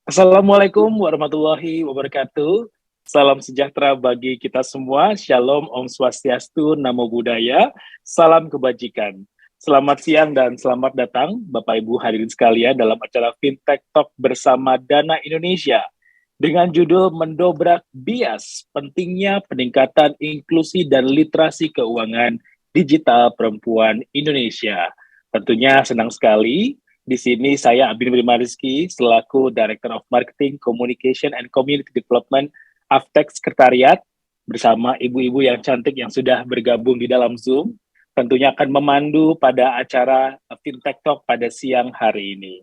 Assalamualaikum warahmatullahi wabarakatuh. Salam sejahtera bagi kita semua. Shalom, Om Swastiastu, Namo Buddhaya. Salam kebajikan. Selamat siang dan selamat datang Bapak Ibu hadirin sekalian dalam acara Fintech Talk bersama Dana Indonesia dengan judul Mendobrak Bias, Pentingnya Peningkatan Inklusi dan Literasi Keuangan Digital Perempuan Indonesia. Tentunya senang sekali. Di sini saya Abin Brima Rizky selaku Director of Marketing, Communication and Community Development Aftek Sekretariat bersama ibu-ibu yang cantik yang sudah bergabung di dalam Zoom tentunya akan memandu pada acara Fintech Talk pada siang hari ini.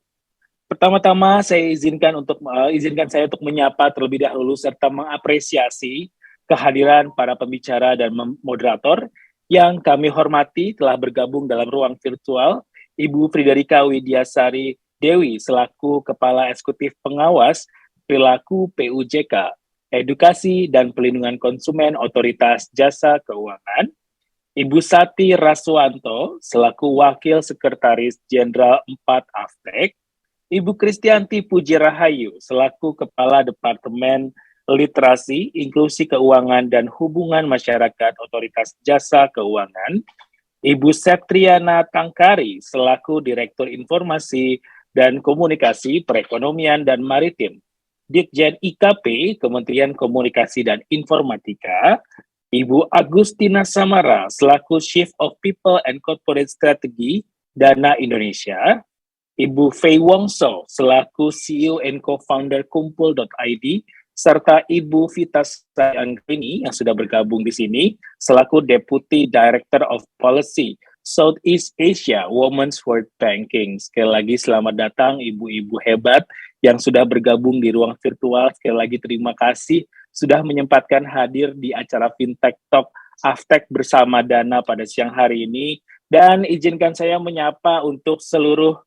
Pertama-tama saya izinkan saya untuk menyapa terlebih dahulu serta mengapresiasi kehadiran para pembicara dan moderator yang kami hormati telah bergabung dalam ruang virtual. Ibu Friderika Widiasari Dewi selaku Kepala Eksekutif Pengawas Perilaku PUJK, Edukasi dan Pelindungan Konsumen Otoritas Jasa Keuangan, Ibu Sati Raswanto selaku Wakil Sekretaris Jenderal 4 Aftek, Ibu Kristianti Puji Rahayu selaku Kepala Departemen Literasi, Inklusi Keuangan dan Hubungan Masyarakat Otoritas Jasa Keuangan, Ibu Septriana Tangkari selaku Direktur Informasi dan Komunikasi Perekonomian dan Maritim, Ditjen IKP Kementerian Komunikasi dan Informatika, Ibu Agustina Samara selaku Chief of People and Corporate Strategy Dana Indonesia, Ibu Fei Wongso selaku CEO and Co-founder Kumpul.id, serta Ibu Vita Anggreni yang sudah bergabung di sini selaku Deputy Director of Policy Southeast Asia Women's World Banking. Sekali lagi selamat datang ibu-ibu hebat yang sudah bergabung di ruang virtual. Sekali lagi terima kasih sudah menyempatkan hadir di acara Fintech Talk Aftek bersama Dana pada siang hari ini. Dan izinkan saya menyapa untuk seluruh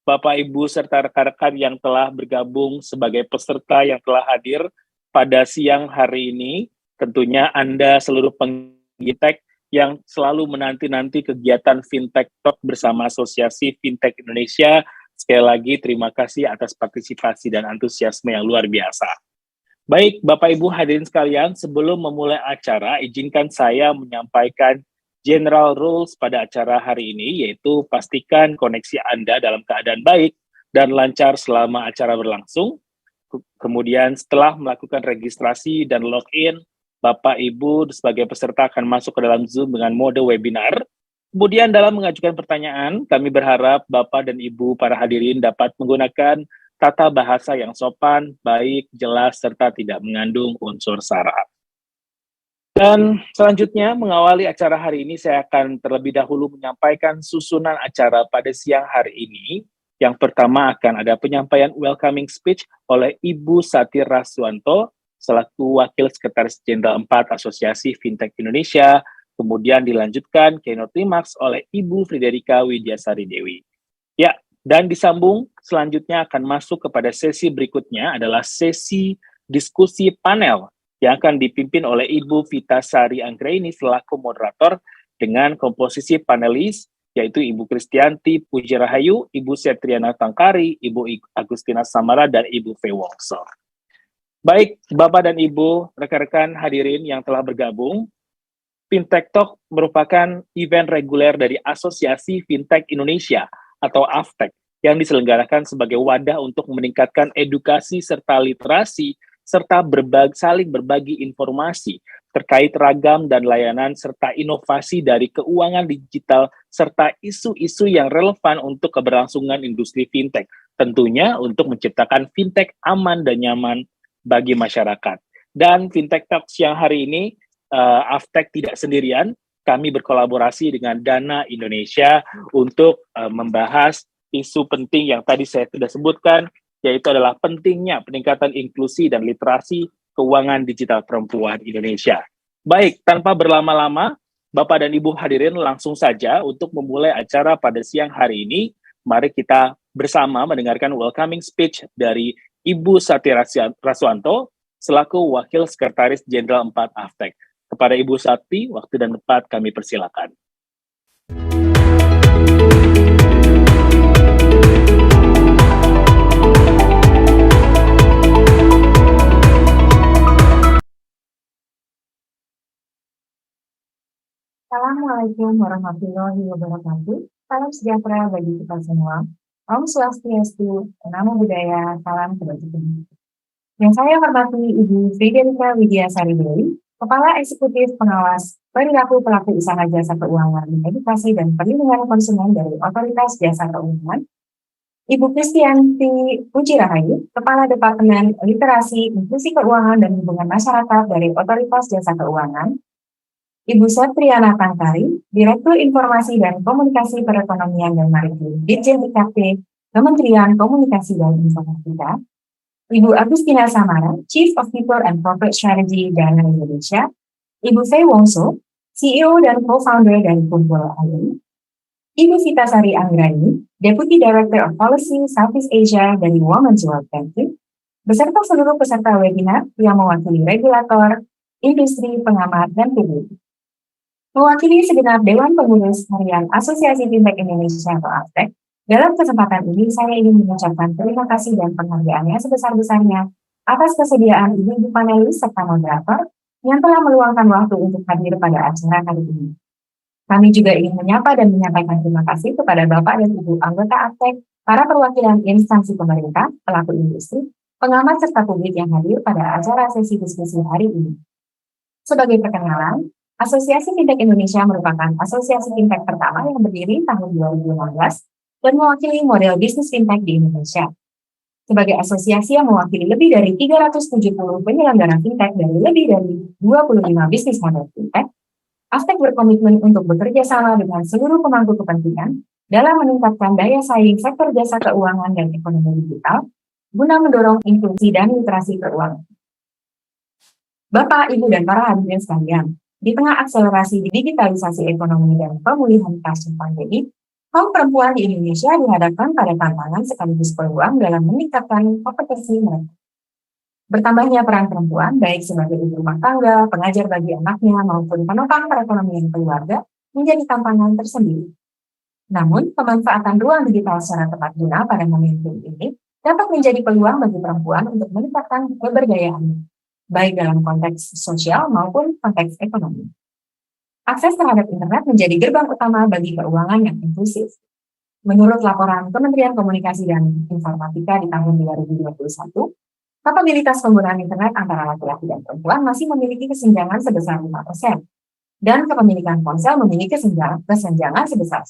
Bapak, Ibu, serta rekan-rekan yang telah bergabung sebagai peserta yang telah hadir pada siang hari ini. Tentunya Anda seluruh penggitek yang selalu menanti-nanti kegiatan Fintech Talk bersama Asosiasi Fintech Indonesia. Sekali lagi terima kasih atas partisipasi dan antusiasme yang luar biasa. Baik, Bapak, Ibu hadirin sekalian, sebelum memulai acara, izinkan saya menyampaikan General Rules pada acara hari ini, yaitu pastikan koneksi Anda dalam keadaan baik dan lancar selama acara berlangsung. Kemudian setelah melakukan registrasi dan login, Bapak Ibu sebagai peserta akan masuk ke dalam Zoom dengan mode webinar. Kemudian dalam mengajukan pertanyaan, kami berharap Bapak dan Ibu para hadirin dapat menggunakan tata bahasa yang sopan, baik, jelas, serta tidak mengandung unsur sara. Dan selanjutnya mengawali acara hari ini saya akan terlebih dahulu menyampaikan susunan acara pada siang hari ini. Yang pertama akan ada penyampaian welcoming speech oleh Ibu Sati Raswanto selaku Wakil Sekretaris Jenderal 4 Asosiasi Fintech Indonesia. Kemudian dilanjutkan keynote remarks oleh Ibu Friderika Widiasari Dewi. Ya, dan disambung selanjutnya akan masuk kepada sesi berikutnya adalah sesi diskusi panel yang akan dipimpin oleh Ibu Vita Sari Anggreni selaku moderator dengan komposisi panelis yaitu Ibu Kristianti Puji Rahayu, Ibu Septriana Tangkari, Ibu Agustina Samara, dan Ibu Fei Wongso. Baik, Bapak dan Ibu, rekan-rekan hadirin yang telah bergabung, Fintech Talk merupakan event reguler dari Asosiasi Fintech Indonesia atau Aftek yang diselenggarakan sebagai wadah untuk meningkatkan edukasi serta literasi serta saling berbagi informasi terkait ragam dan layanan serta inovasi dari keuangan digital serta isu-isu yang relevan untuk keberlangsungan industri fintech. Tentunya untuk menciptakan fintech aman dan nyaman bagi masyarakat. Dan Fintech Talk siang hari ini, Aftek tidak sendirian, kami berkolaborasi dengan Dana Indonesia untuk membahas isu penting yang tadi saya sudah sebutkan, yaitu adalah pentingnya peningkatan inklusi dan literasi keuangan digital perempuan Indonesia. Baik, tanpa berlama-lama, Bapak dan Ibu hadirin langsung saja untuk memulai acara pada siang hari ini. Mari kita bersama mendengarkan welcoming speech dari Ibu Sati Raswanto selaku Wakil Sekretaris Jenderal 4 Aftek. Kepada Ibu Sati, waktu dan tempat kami persilakan. Assalamualaikum warahmatullahi wabarakatuh. Salam sejahtera bagi kita semua. Om Swastiastu, Namo Buddhaya, salam kebajikan. Yang saya hormati Ibu Friderika Widiasari Dewi, Kepala Eksekutif Pengawas Perilaku Pelaku Usaha Jasa Keuangan, Edukasi dan Perlindungan Konsumen dari Otoritas Jasa Keuangan, Ibu Kristianti Puji Rahayu, Kepala Departemen Literasi, Inklusi Keuangan dan Hubungan Masyarakat dari Otoritas Jasa Keuangan, Ibu Satriana Tangkari, Direktur Informasi dan Komunikasi Perekonomian dan Maritim, Ditjen IKP, Kementerian Komunikasi dan Informatika, Ibu Agustina Samara, Chief of People and Corporate Strategy Dana Indonesia, Ibu Fei Wongso, CEO dan Co-founder dari Kumpul AI, Ibu Vitasari Anggrani, Deputy Director of Policy Southeast Asia dari Women's World Banking, beserta seluruh peserta webinar yang mewakili regulator, industri, pengamat, dan publik. Mewakili segenap Dewan Pengurus Harian Asosiasi Fintech Indonesia atau AFTEC, dalam kesempatan ini saya ingin mengucapkan terima kasih dan penghargaannya sebesar-besarnya atas kesediaan ibu-ibu panelis serta moderator yang telah meluangkan waktu untuk hadir pada acara kali ini. Kami juga ingin menyapa dan menyampaikan terima kasih kepada Bapak dan Ibu anggota AFTEC, para perwakilan instansi pemerintah, pelaku industri, pengamat serta publik yang hadir pada acara sesi diskusi hari ini. Sebagai perkenalan, Asosiasi Fintech Indonesia merupakan asosiasi fintech pertama yang berdiri tahun 2015 dan mewakili model bisnis fintech di Indonesia. Sebagai asosiasi yang mewakili lebih dari 370 penyelenggara fintech dari lebih dari 25 bisnis model fintech, AFTEC berkomitmen untuk bekerja sama dengan seluruh pemangku kepentingan dalam meningkatkan daya saing sektor jasa keuangan dan ekonomi digital guna mendorong inklusi dan literasi keuangan. Bapak, Ibu, dan para hadirin sekalian, di tengah akselerasi digitalisasi ekonomi dan pemulihan pasca pandemi, kaum perempuan di Indonesia dihadapkan pada tantangan sekaligus peluang dalam meningkatkan kompetensi mereka. Bertambahnya peran perempuan, baik sebagai ibu rumah tangga, pengajar bagi anaknya, maupun penopang perekonomian keluarga, menjadi tantangan tersendiri. Namun, pemanfaatan ruang digital secara tepat guna pada momentum ini dapat menjadi peluang bagi perempuan untuk meningkatkan keberdayaannya, baik dalam konteks sosial maupun konteks ekonomi. Akses terhadap internet menjadi gerbang utama bagi keuangan yang inklusif. Menurut laporan Kementerian Komunikasi dan Informatika di tahun 2021, kapabilitas penggunaan internet antara laki-laki dan perempuan masih memiliki kesenjangan sebesar 5%, dan kepemilikan ponsel memiliki kesenjangan sebesar 1%.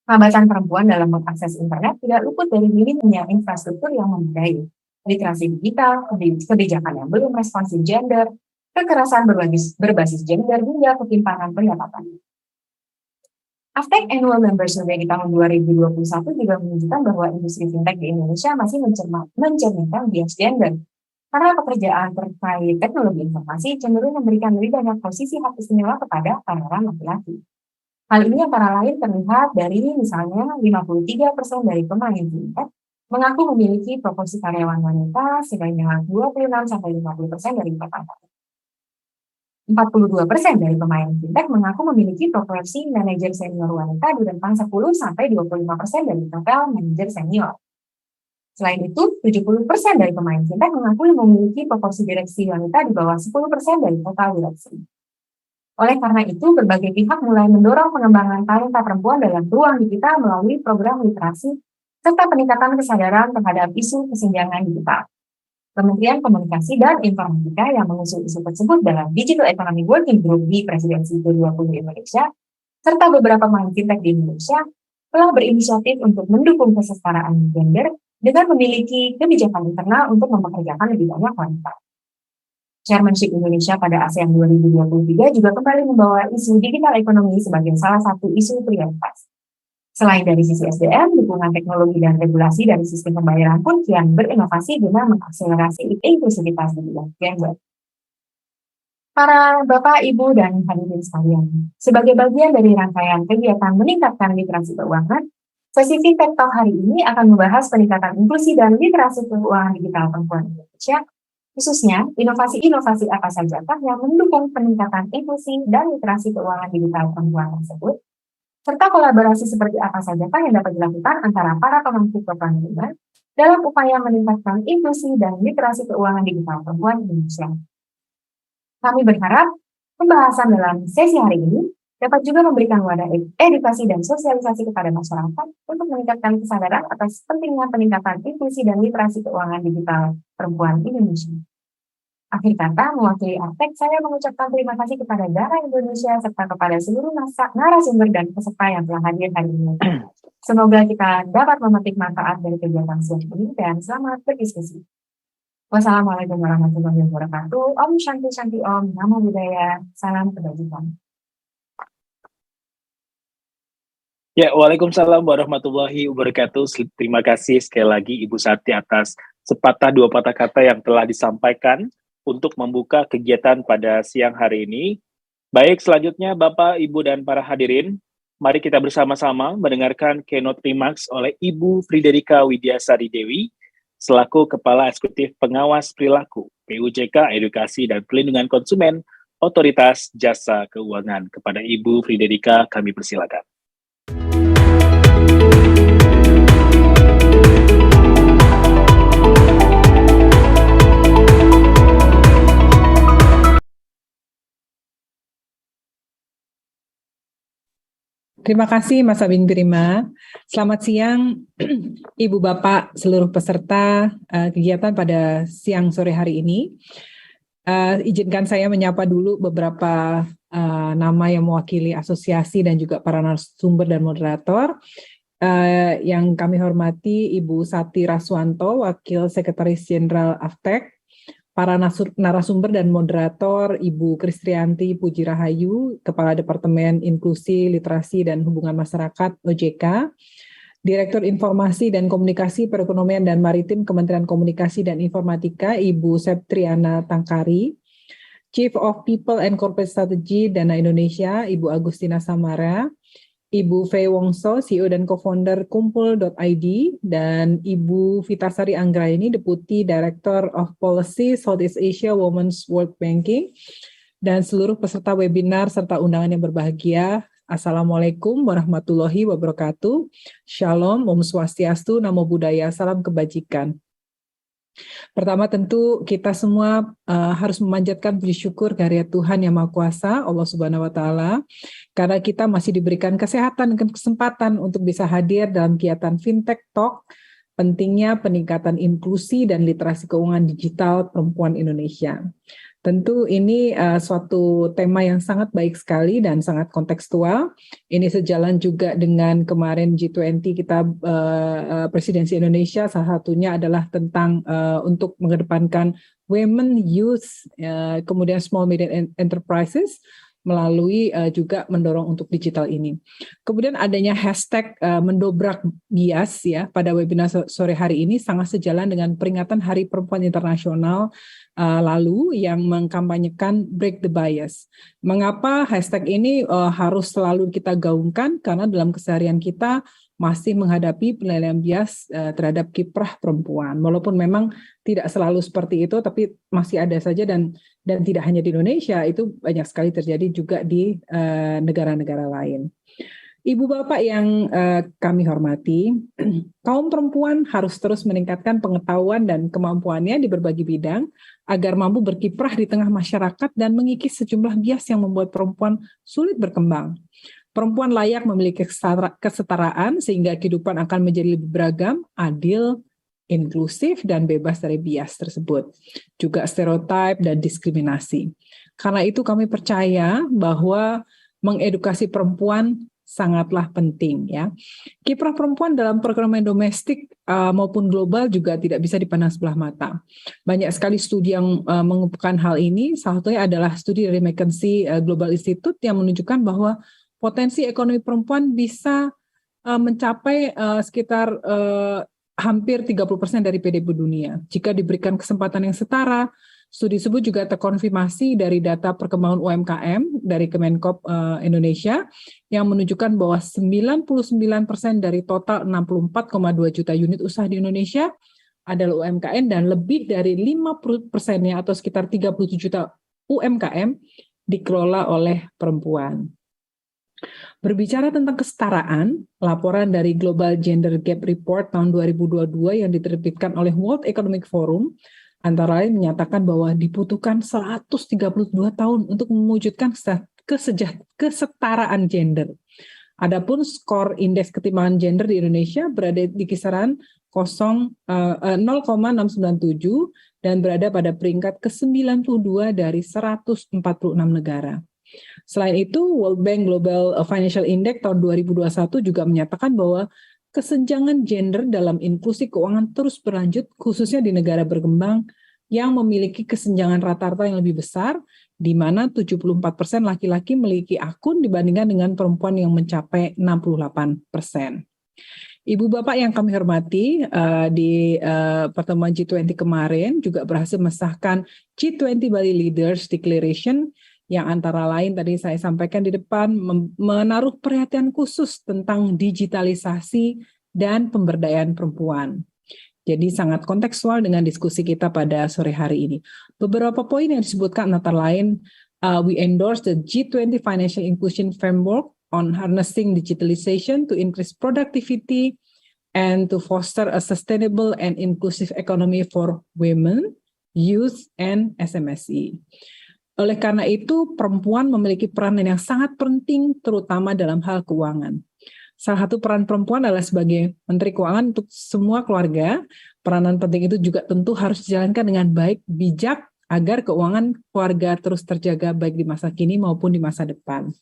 Hambatan perempuan dalam mengakses internet tidak luput dari minimnya infrastruktur yang memadai, literasi digital, kebijakan yang belum responsif gender, kekerasan berbasis gender, hingga ketimpangan pendapatan. AFTEC Annual Member Survey di tahun 2021 juga menunjukkan bahwa industri fintech di Indonesia masih mencerminkan bias gender, karena pekerjaan terkait teknologi informasi cenderung memberikan lebih banyak posisi hak istimewa kepada karyawan laki-laki. Hal ini antara lain terlihat dari misalnya 53% dari pemain fintech mengaku memiliki proporsi karyawan wanita sebanyak 26-50% dari total. 42% dari pemain fintech mengaku memiliki proporsi manajer senior wanita di rentang 10-25% dari total manajer senior. Selain itu, 70% dari pemain fintech mengaku memiliki proporsi direksi wanita di bawah 10% dari total direksi. Oleh karena itu, berbagai pihak mulai mendorong pengembangan talenta perempuan dalam ruang digital melalui program literasi serta peningkatan kesadaran terhadap isu kesenjangan digital. Kementerian Komunikasi dan Informatika yang mengusung isu tersebut dalam Digital Economy Working Group di Presidensi G20 Indonesia, serta beberapa pemain fintech di Indonesia, telah berinisiatif untuk mendukung kesetaraan gender dengan memiliki kebijakan internal untuk mempekerjakan lebih banyak wanita. Chairmanship Indonesia pada ASEAN 2023 juga kembali membawa isu digital ekonomi sebagai salah satu isu prioritas. Selain dari sisi SDM, dukungan teknologi dan regulasi dari sistem pembayaran pun kian berinovasi guna mengakselerasi inklusivitas di bidang gender. Para Bapak, Ibu, dan hadirin sekalian, sebagai bagian dari rangkaian kegiatan meningkatkan literasi keuangan, sesi Fintech Talk hari ini akan membahas peningkatan inklusi dan literasi keuangan digital perempuan Indonesia, khususnya inovasi-inovasi apa saja yang mendukung peningkatan inklusi dan literasi keuangan digital perempuan tersebut, serta kolaborasi seperti apa saja yang dapat dilakukan antara para pemangku kepentingan dalam upaya meningkatkan inklusi dan literasi keuangan digital perempuan Indonesia. Kami berharap Pembahasan dalam sesi hari ini dapat juga memberikan wadah edukasi dan sosialisasi kepada masyarakat untuk meningkatkan kesadaran atas pentingnya peningkatan inklusi dan literasi keuangan digital perempuan Indonesia. Akhir kata, mewakili Artek, saya mengucapkan terima kasih kepada Dara Indonesia serta kepada seluruh narasumber dan peserta yang telah hadir hari ini. Semoga kita dapat memetik manfaat dari kegiatan siang ini dan selamat berdiskusi. Wassalamualaikum warahmatullahi wabarakatuh. Om Shanti Shanti Om, Namo Buddhaya, salam kebajikan. Ya, Waalaikumsalam warahmatullahi wabarakatuh. Terima kasih sekali lagi Ibu Sati atas sepatah dua patah kata yang telah disampaikan untuk membuka kegiatan pada siang hari ini. Baik, selanjutnya Bapak, Ibu, dan para hadirin, mari kita bersama-sama mendengarkan keynote remarks oleh Ibu Friderika Widyasari Dewi, selaku Kepala Eksekutif Pengawas Perilaku, PUJK Edukasi dan Pelindungan Konsumen, Otoritas Jasa Keuangan. Kepada Ibu Friderika, kami persilakan. Terima kasih Mas Abing Prima. Selamat siang Ibu Bapak seluruh peserta kegiatan pada siang sore hari ini. Izinkan saya menyapa dulu beberapa nama yang mewakili asosiasi dan juga para narasumber dan moderator. Yang kami hormati Ibu Sati Raswanto, Wakil Sekretaris Jenderal Aftek, para narasumber dan moderator Ibu Kristianti Puji Rahayu, Kepala Departemen Inklusi, Literasi, dan Hubungan Masyarakat OJK, Direktur Informasi dan Komunikasi Perekonomian dan Maritim Kementerian Komunikasi dan Informatika Ibu Septriana Tangkari, Chief of People and Corporate Strategy Dana Indonesia Ibu Agustina Samara, Ibu Fei Wongso, CEO dan Co-founder Kumpul.id, dan Ibu Vitasari Anggraini, Deputy Director of Policy Southeast Asia Women's World Banking, dan seluruh peserta webinar serta undangan yang berbahagia. Assalamualaikum warahmatullahi wabarakatuh. Shalom, Om Swastiastu, Namo Buddhaya, salam kebajikan. Pertama tentu kita semua harus memanjatkan puji syukur kehadirat Tuhan Yang Maha Kuasa, Allah Subhanahu wa Ta'ala, karena kita masih diberikan kesehatan dan kesempatan untuk bisa hadir dalam kegiatan Fintech Talk, pentingnya peningkatan inklusi dan literasi keuangan digital perempuan Indonesia. Tentu ini suatu tema yang sangat baik sekali dan sangat kontekstual. Ini sejalan juga dengan kemarin G20 kita presidensi Indonesia, salah satunya adalah tentang untuk mengedepankan women, youth, kemudian small medium enterprises, melalui juga mendorong untuk digital ini. Kemudian adanya hashtag mendobrak bias ya pada webinar sore hari ini sangat sejalan dengan peringatan Hari Perempuan Internasional lalu yang mengkampanyekan Break the Bias. Mengapa hashtag ini harus selalu kita gaungkan? Karena dalam keseharian kita masih menghadapi penilaian bias terhadap kiprah perempuan. Walaupun memang tidak selalu seperti itu, tapi masih ada saja dan tidak hanya di Indonesia, itu banyak sekali terjadi juga di negara-negara lain. Ibu Bapak yang kami hormati, kaum perempuan harus terus meningkatkan pengetahuan dan kemampuannya di berbagai bidang agar mampu berkiprah di tengah masyarakat dan mengikis sejumlah bias yang membuat perempuan sulit berkembang. Perempuan layak memiliki kesetaraan sehingga kehidupan akan menjadi lebih beragam, adil, inklusif, dan bebas dari bias tersebut. Juga stereotip dan diskriminasi. Karena itu kami percaya bahwa mengedukasi perempuan sangatlah penting ya. Kiprah perempuan dalam perekonomian domestik maupun global juga tidak bisa dipandang sebelah mata. Banyak sekali studi yang mengukuhkan hal ini. Salah satunya adalah studi dari McKinsey Global Institute yang menunjukkan bahwa potensi ekonomi perempuan bisa mencapai sekitar hampir 30% dari PDB dunia. Jika diberikan kesempatan yang setara, studi tersebut juga terkonfirmasi dari data perkembangan UMKM dari Kemenkop Indonesia yang menunjukkan bahwa 99% dari total 64,2 juta unit usaha di Indonesia adalah UMKM dan lebih dari 50%-nya atau sekitar 37 juta UMKM dikelola oleh perempuan. Berbicara tentang kesetaraan, laporan dari Global Gender Gap Report tahun 2022 yang diterbitkan oleh World Economic Forum antara lain menyatakan bahwa dibutuhkan 132 tahun untuk mewujudkan kesetaraan gender. Adapun skor indeks ketimpangan gender di Indonesia berada di kisaran 0,697 dan berada pada peringkat ke-92 dari 146 negara. Selain itu, World Bank Global Financial Index tahun 2021 juga menyatakan bahwa kesenjangan gender dalam inklusi keuangan terus berlanjut, khususnya di negara berkembang yang memiliki kesenjangan rata-rata yang lebih besar, di mana 74% laki-laki memiliki akun dibandingkan dengan perempuan yang mencapai 68%. Ibu Bapak yang kami hormati, di pertemuan G20 kemarin juga berhasil mengesahkan G20 Bali Leaders Declaration yang antara lain tadi saya sampaikan di depan menaruh perhatian khusus tentang digitalisasi dan pemberdayaan perempuan. Jadi sangat kontekstual dengan diskusi kita pada sore hari ini. Beberapa poin yang disebutkan antara lain, we endorse the G20 Financial Inclusion Framework on harnessing digitalization to increase productivity and to foster a sustainable and inclusive economy for women, youth, and SMSE. Oleh karena itu, perempuan memiliki peranan yang sangat penting, terutama dalam hal keuangan. Salah satu peran perempuan adalah sebagai Menteri Keuangan untuk semua keluarga. Peranan penting itu juga tentu harus dijalankan dengan baik, bijak, agar keuangan keluarga terus terjaga baik di masa kini maupun di masa depan.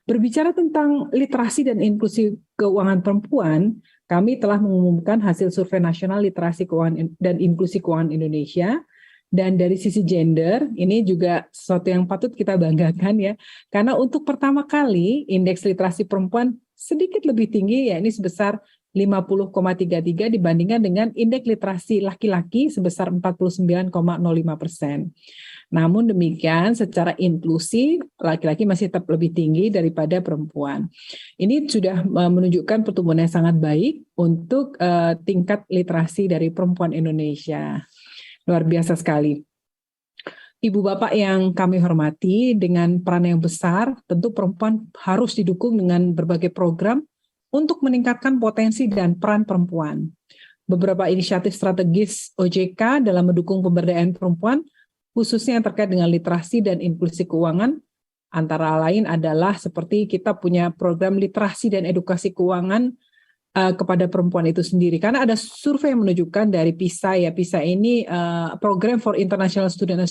Berbicara tentang literasi dan inklusi keuangan perempuan, kami telah mengumumkan hasil survei nasional literasi keuangan dan inklusi keuangan Indonesia. Dan dari sisi gender, ini juga sesuatu yang patut kita banggakan ya. Karena untuk pertama kali indeks literasi perempuan sedikit lebih tinggi, ya ini sebesar 50,33 dibandingkan dengan indeks literasi laki-laki sebesar 49,05%. Namun demikian, secara inklusi, laki-laki masih tetap lebih tinggi daripada perempuan. Ini sudah menunjukkan pertumbuhan yang sangat baik untuk tingkat literasi dari perempuan Indonesia. Luar biasa sekali. Ibu Bapak yang kami hormati, dengan peran yang besar, tentu perempuan harus didukung dengan berbagai program untuk meningkatkan potensi dan peran perempuan. Beberapa inisiatif strategis OJK dalam mendukung pemberdayaan perempuan, khususnya yang terkait dengan literasi dan inklusi keuangan, antara lain adalah seperti kita punya program literasi dan edukasi keuangan kepada perempuan itu sendiri. Karena ada survei yang menunjukkan dari PISA, ya PISA ini Program for International Student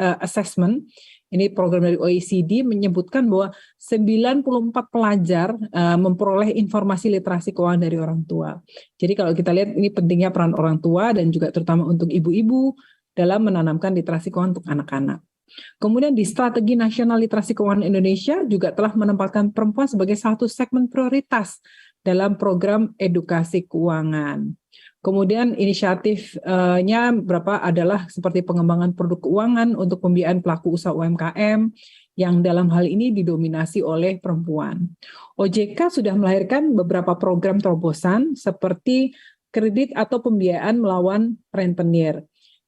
Assessment, ini program dari OECD, menyebutkan bahwa 94 pelajar memperoleh informasi literasi keuangan dari orang tua. Jadi kalau kita lihat ini pentingnya peran orang tua dan juga terutama untuk ibu-ibu dalam menanamkan literasi keuangan untuk anak-anak. Kemudian di Strategi Nasional Literasi Keuangan Indonesia juga telah menempatkan perempuan sebagai satu segmen prioritas dalam program edukasi keuangan. Kemudian inisiatifnya berapa adalah seperti pengembangan produk keuangan untuk pembiayaan pelaku usaha UMKM yang dalam hal ini didominasi oleh perempuan. OJK sudah melahirkan beberapa program terobosan seperti kredit atau pembiayaan melawan rentenir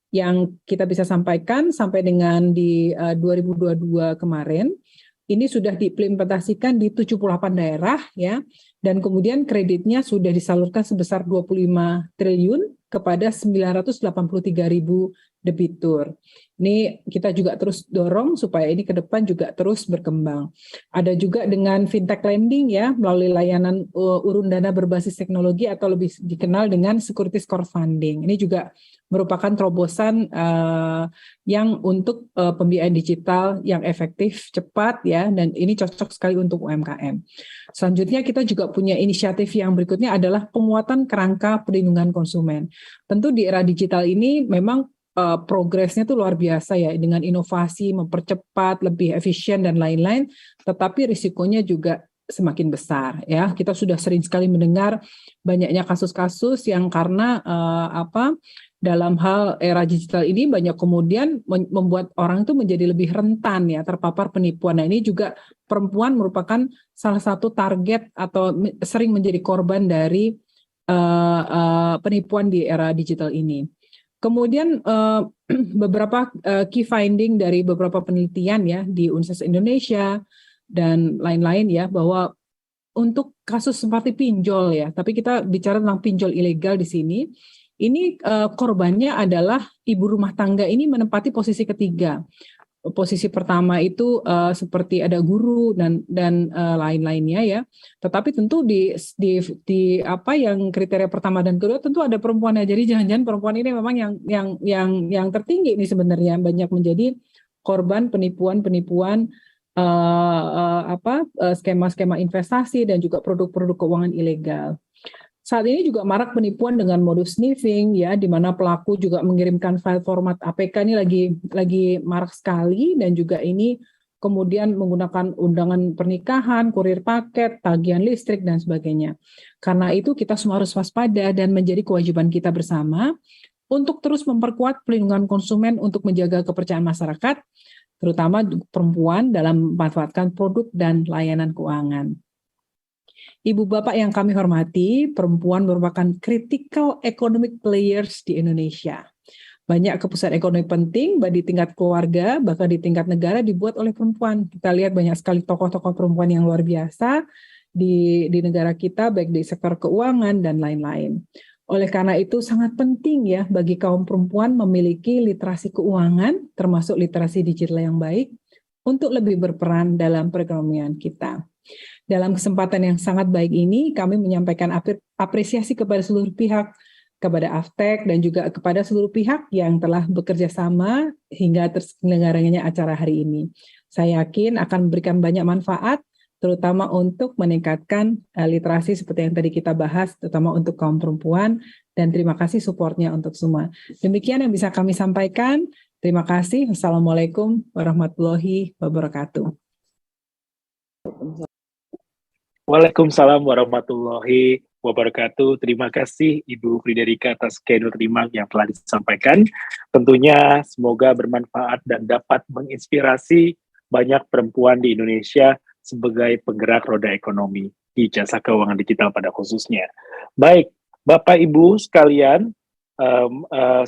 yang kita bisa sampaikan sampai dengan di 2022 kemarin. Ini sudah diimplementasikan di 78 daerah ya, dan kemudian kreditnya sudah disalurkan sebesar 25 triliun kepada 983.000 debitur. Ini kita juga terus dorong supaya ini ke depan juga terus berkembang. Ada juga dengan fintech lending ya, melalui layanan urun dana berbasis teknologi atau lebih dikenal dengan securities crowdfunding. Ini juga merupakan terobosan yang untuk pembiayaan digital yang efektif, cepat ya, dan ini cocok sekali untuk UMKM. Selanjutnya kita juga punya inisiatif yang berikutnya adalah penguatan kerangka perlindungan konsumen. Tentu di era digital ini memang progresnya tuh luar biasa ya, dengan inovasi, mempercepat, lebih efisien dan lain-lain, tetapi risikonya juga semakin besar ya. Kita sudah sering sekali mendengar banyaknya kasus-kasus yang karena dalam hal era digital ini banyak kemudian membuat orang itu menjadi lebih rentan ya terpapar penipuan. Nah, ini juga perempuan merupakan salah satu target atau sering menjadi korban dari penipuan di era digital ini. Kemudian beberapa key finding dari beberapa penelitian ya di Universitas Indonesia dan lain-lain ya, bahwa untuk kasus seperti pinjol ya, tapi kita bicara tentang pinjol ilegal di sini, ini korbannya adalah ibu rumah tangga ini menempati posisi ketiga. Posisi pertama itu seperti ada guru dan lain-lainnya ya. Tetapi tentu di apa yang kriteria pertama dan kedua tentu ada perempuannya. Jadi jangan-jangan perempuan ini memang yang tertinggi ini sebenarnya, banyak menjadi korban penipuan skema-skema investasi dan juga produk-produk keuangan ilegal. Saat ini juga marak penipuan dengan modus sniffing ya, di mana pelaku juga mengirimkan file format APK ini lagi marak sekali, dan juga ini kemudian menggunakan undangan pernikahan, kurir paket, tagihan listrik dan sebagainya. Karena itu kita semua harus waspada dan menjadi kewajiban kita bersama untuk terus memperkuat pelindungan konsumen untuk menjaga kepercayaan masyarakat, terutama perempuan dalam memanfaatkan produk dan layanan keuangan. Ibu bapak yang kami hormati, perempuan merupakan critical economic players di Indonesia. Banyak keputusan ekonomi penting, baik di tingkat keluarga, bahkan di tingkat negara dibuat oleh perempuan. Kita lihat banyak sekali tokoh-tokoh perempuan yang luar biasa di negara kita, baik di sektor keuangan dan lain-lain. Oleh karena itu sangat penting ya bagi kaum perempuan memiliki literasi keuangan, termasuk literasi digital yang baik, untuk lebih berperan dalam perekonomian kita. Dalam kesempatan yang sangat baik ini, kami menyampaikan apresiasi kepada seluruh pihak, kepada AFTEK dan juga kepada seluruh pihak yang telah bekerja sama hingga terselenggaranya acara hari ini. Saya yakin akan memberikan banyak manfaat, terutama untuk meningkatkan literasi seperti yang tadi kita bahas, terutama untuk kaum perempuan, dan terima kasih supportnya untuk semua. Demikian yang bisa kami sampaikan. Terima kasih. Wassalamualaikum warahmatullahi wabarakatuh. Waalaikumsalam warahmatullahi wabarakatuh. Terima kasih Ibu Friederika atas keynote remark yang telah disampaikan. Tentunya semoga bermanfaat dan dapat menginspirasi banyak perempuan di Indonesia sebagai penggerak roda ekonomi di jasa keuangan digital pada khususnya. Baik, Bapak Ibu sekalian,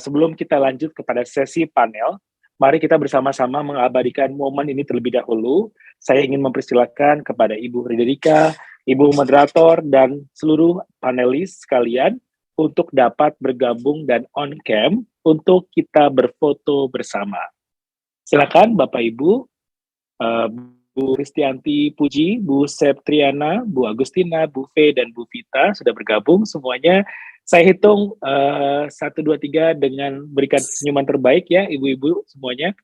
sebelum kita lanjut kepada sesi panel, mari kita bersama-sama mengabadikan momen ini terlebih dahulu. Saya ingin mempersilakan kepada Ibu Friederika, Ibu moderator, dan seluruh panelis sekalian untuk dapat bergabung dan on cam untuk kita berfoto bersama. Silakan Bapak Ibu, Bu Kristianti Puji, Bu Septriana, Bu Agustina, Bu Fe, dan Bu Vita sudah bergabung semuanya. Saya hitung 1, 2, 3 dengan berikan senyuman terbaik ya ibu-ibu semuanya.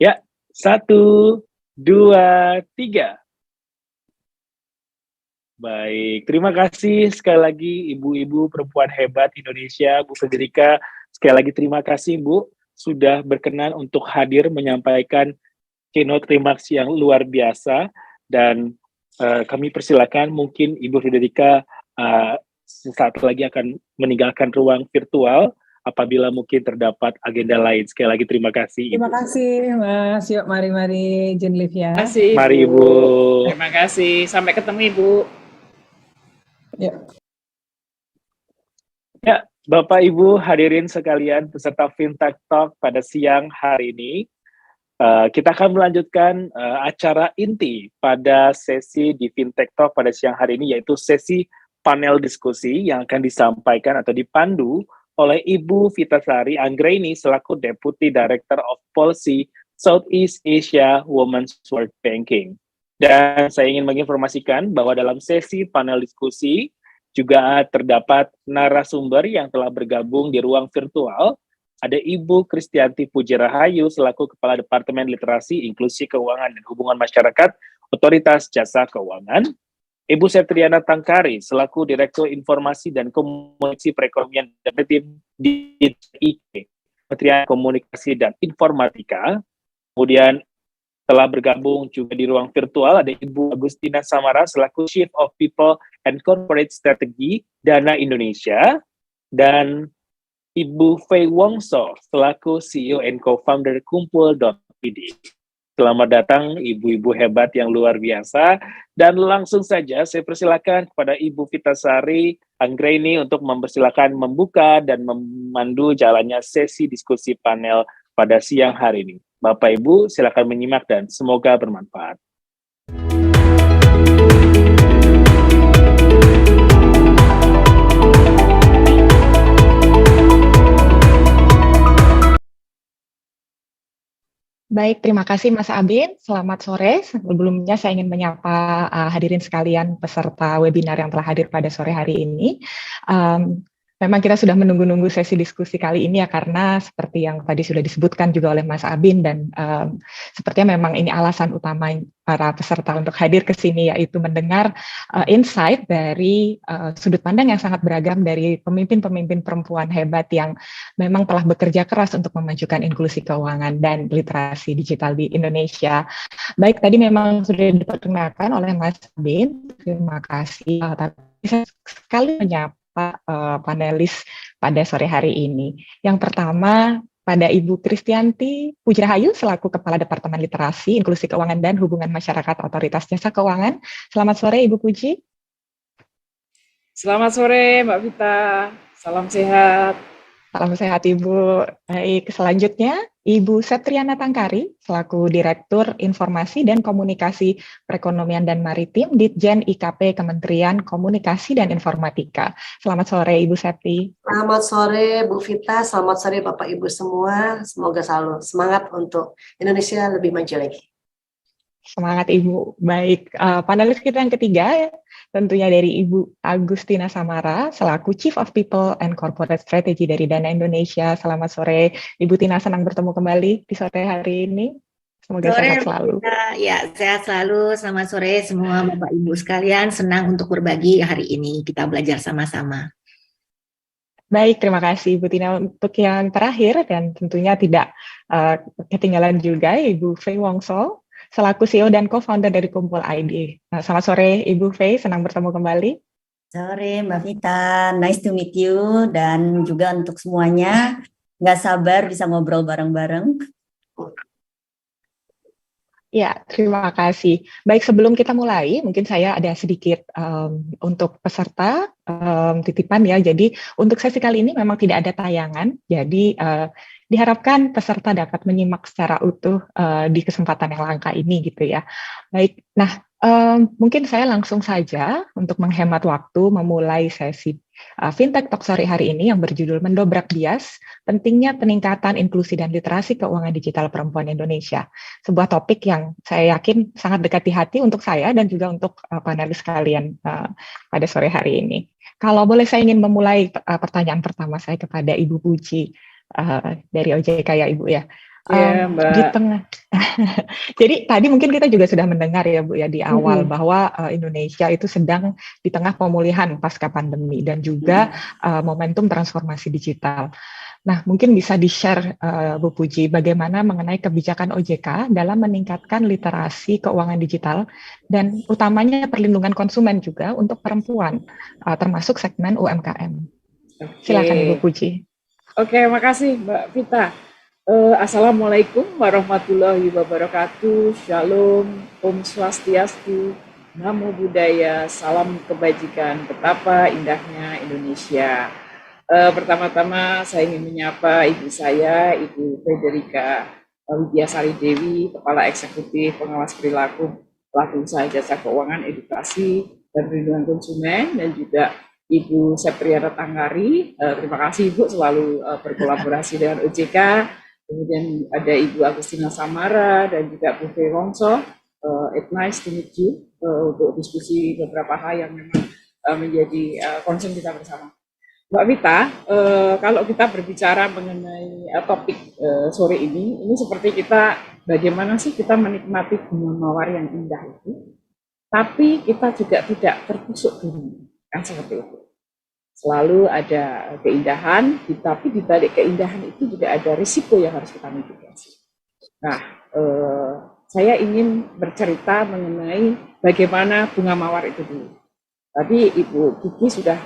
Ya, 1, 2, 3. Baik, terima kasih sekali lagi ibu-ibu perempuan hebat Indonesia, Bu Friederika. Sekali lagi terima kasih Bu sudah berkenan untuk hadir menyampaikan keynote remarks yang luar biasa, dan kami persilakan mungkin Ibu Friederika sesaat lagi akan meninggalkan ruang virtual apabila mungkin terdapat agenda lain. Sekali lagi terima kasih Ibu. Terima kasih Mas. Yuk mari Jen Liv ya. Terima kasih Ibu. Mari Ibu. Terima kasih. Sampai ketemu Ibu. Ya, Bapak Ibu hadirin sekalian peserta Fintech Talk pada siang hari ini. Kita akan melanjutkan acara inti pada sesi di Fintech Talk pada siang hari ini, yaitu sesi panel diskusi yang akan disampaikan atau dipandu oleh Ibu Vitasari Anggraini selaku Deputy Director of Policy Southeast Asia Women's World Banking. Dan saya ingin menginformasikan bahwa dalam sesi panel diskusi juga terdapat narasumber yang telah bergabung di ruang virtual. Ada Ibu Kristianti Puji Rahayu selaku Kepala Departemen Literasi, Inklusi Keuangan dan Hubungan Masyarakat Otoritas Jasa Keuangan. Ibu Septriana Tangkari selaku Direktur Informasi dan Komunikasi Perekonomian dan Tim di IK, Kementerian Komunikasi dan Informatika. Kemudian telah bergabung juga di ruang virtual ada Ibu Agustina Samara selaku Chief of People and Corporate Strategy Dana Indonesia, dan Ibu Fei Wongso selaku CEO and Co-founder Kumpul.id. Selamat datang ibu-ibu hebat yang luar biasa, dan langsung saja saya persilakan kepada Ibu Vitasari Anggraini untuk mempersilakan membuka dan memandu jalannya sesi diskusi panel pada siang hari ini. Bapak Ibu silakan menyimak dan semoga bermanfaat. Baik, terima kasih Mas Abin. Selamat sore. Sebelumnya saya ingin menyapa hadirin sekalian peserta webinar yang telah hadir pada sore hari ini. Memang kita sudah menunggu-nunggu sesi diskusi kali ini ya, karena seperti yang tadi sudah disebutkan juga oleh Mas Abin, dan sepertinya memang ini alasan utama para peserta untuk hadir ke sini, yaitu mendengar insight dari sudut pandang yang sangat beragam dari pemimpin-pemimpin perempuan hebat yang memang telah bekerja keras untuk memajukan inklusi keuangan dan literasi digital di Indonesia. Baik, tadi memang sudah diperkenalkan oleh Mas Abin, terima kasih. Tapi saya sekali menyapa panelis pada sore hari ini. Yang pertama, pada Ibu Kristianti Pujrahayu selaku Kepala Departemen Literasi, Inklusi Keuangan dan Hubungan Masyarakat Otoritas Jasa Keuangan. Selamat sore Ibu Puji. Selamat sore Mbak Vita, salam sehat. Salam sehat Ibu. Baik, selanjutnya Ibu Septriana Tangkari selaku Direktur Informasi dan Komunikasi Perekonomian dan Maritim Ditjen IKP Kementerian Komunikasi dan Informatika. Selamat sore Ibu Septi. Selamat sore Bu Vita, selamat sore Bapak Ibu semua. Semoga selalu semangat untuk Indonesia lebih maju lagi. Semangat Ibu. Baik, panelis kita yang ketiga tentunya dari Ibu Agustina Samara selaku Chief of People and Corporate Strategy dari Dana Indonesia. Selamat sore Ibu Tina, senang bertemu kembali di sore hari ini. Semoga sehat selalu. Ya, sehat selalu. Selamat sore semua Bapak Ibu sekalian. Senang untuk berbagi hari ini. Kita belajar sama-sama. Baik, terima kasih Ibu Tina. Untuk yang terakhir dan tentunya tidak ketinggalan juga Ibu Fei Wongso selaku CEO dan co-founder dari Kumpul ID. Selamat sore Ibu Fei, senang bertemu kembali. Sore Mbak Vita, nice to meet you, dan juga untuk semuanya, nggak sabar bisa ngobrol bareng-bareng. Ya, terima kasih. Baik, sebelum kita mulai, mungkin saya ada sedikit untuk peserta titipan ya. Jadi untuk sesi kali ini memang tidak ada tayangan, jadi diharapkan peserta dapat menyimak secara utuh di kesempatan yang langka ini gitu ya. Baik, nah mungkin saya langsung saja untuk menghemat waktu memulai sesi Fintech Talk sore hari ini yang berjudul Mendobrak Bias, Pentingnya Peningkatan Inklusi dan Literasi Keuangan Digital Perempuan Indonesia. Sebuah topik yang saya yakin sangat dekat di hati untuk saya dan juga untuk panelis kalian pada sore hari ini. Kalau boleh saya ingin memulai pertanyaan pertama saya kepada Ibu Puji dari OJK ya Ibu ya. Mbak. Di tengah. Jadi tadi mungkin kita juga sudah mendengar ya Bu ya di awal bahwa Indonesia itu sedang di tengah pemulihan pasca pandemi dan juga momentum transformasi digital. Nah, mungkin bisa di-share Bu Puji bagaimana mengenai kebijakan OJK dalam meningkatkan literasi keuangan digital dan utamanya perlindungan konsumen juga untuk perempuan termasuk segmen UMKM. Silakan Ibu Puji. Oke, makasih Mbak Vita. Assalamualaikum warahmatullahi wabarakatuh. Shalom, Om Swastiastu, Namo Buddhaya, salam kebajikan. Betapa indahnya Indonesia. Pertama-tama saya ingin menyapa ibu saya, Ibu Frederika Widyasari Dewi, Kepala Eksekutif Pengawas Perilaku Pelaku Usaha Jasa Keuangan, Edukasi dan Perlindungan Konsumen, dan juga Ibu Septriana Tangkari. Terima kasih Ibu selalu berkolaborasi dengan OJK. Kemudian ada Ibu Agustina Samara dan juga Bu Fei Wongso. It's nice to meet you untuk diskusi beberapa hal yang memang menjadi concern kita bersama. Mbak Vita, kalau kita berbicara mengenai topik sore ini seperti kita bagaimana sih kita menikmati bunga mawar yang indah itu, tapi kita juga tidak tertusuk dulu, kan seperti itu. Selalu ada keindahan, tapi di balik keindahan itu juga ada risiko yang harus kita mitigasi. Nah, saya ingin bercerita mengenai bagaimana bunga mawar itu dulu. Tadi Ibu Kiki sudah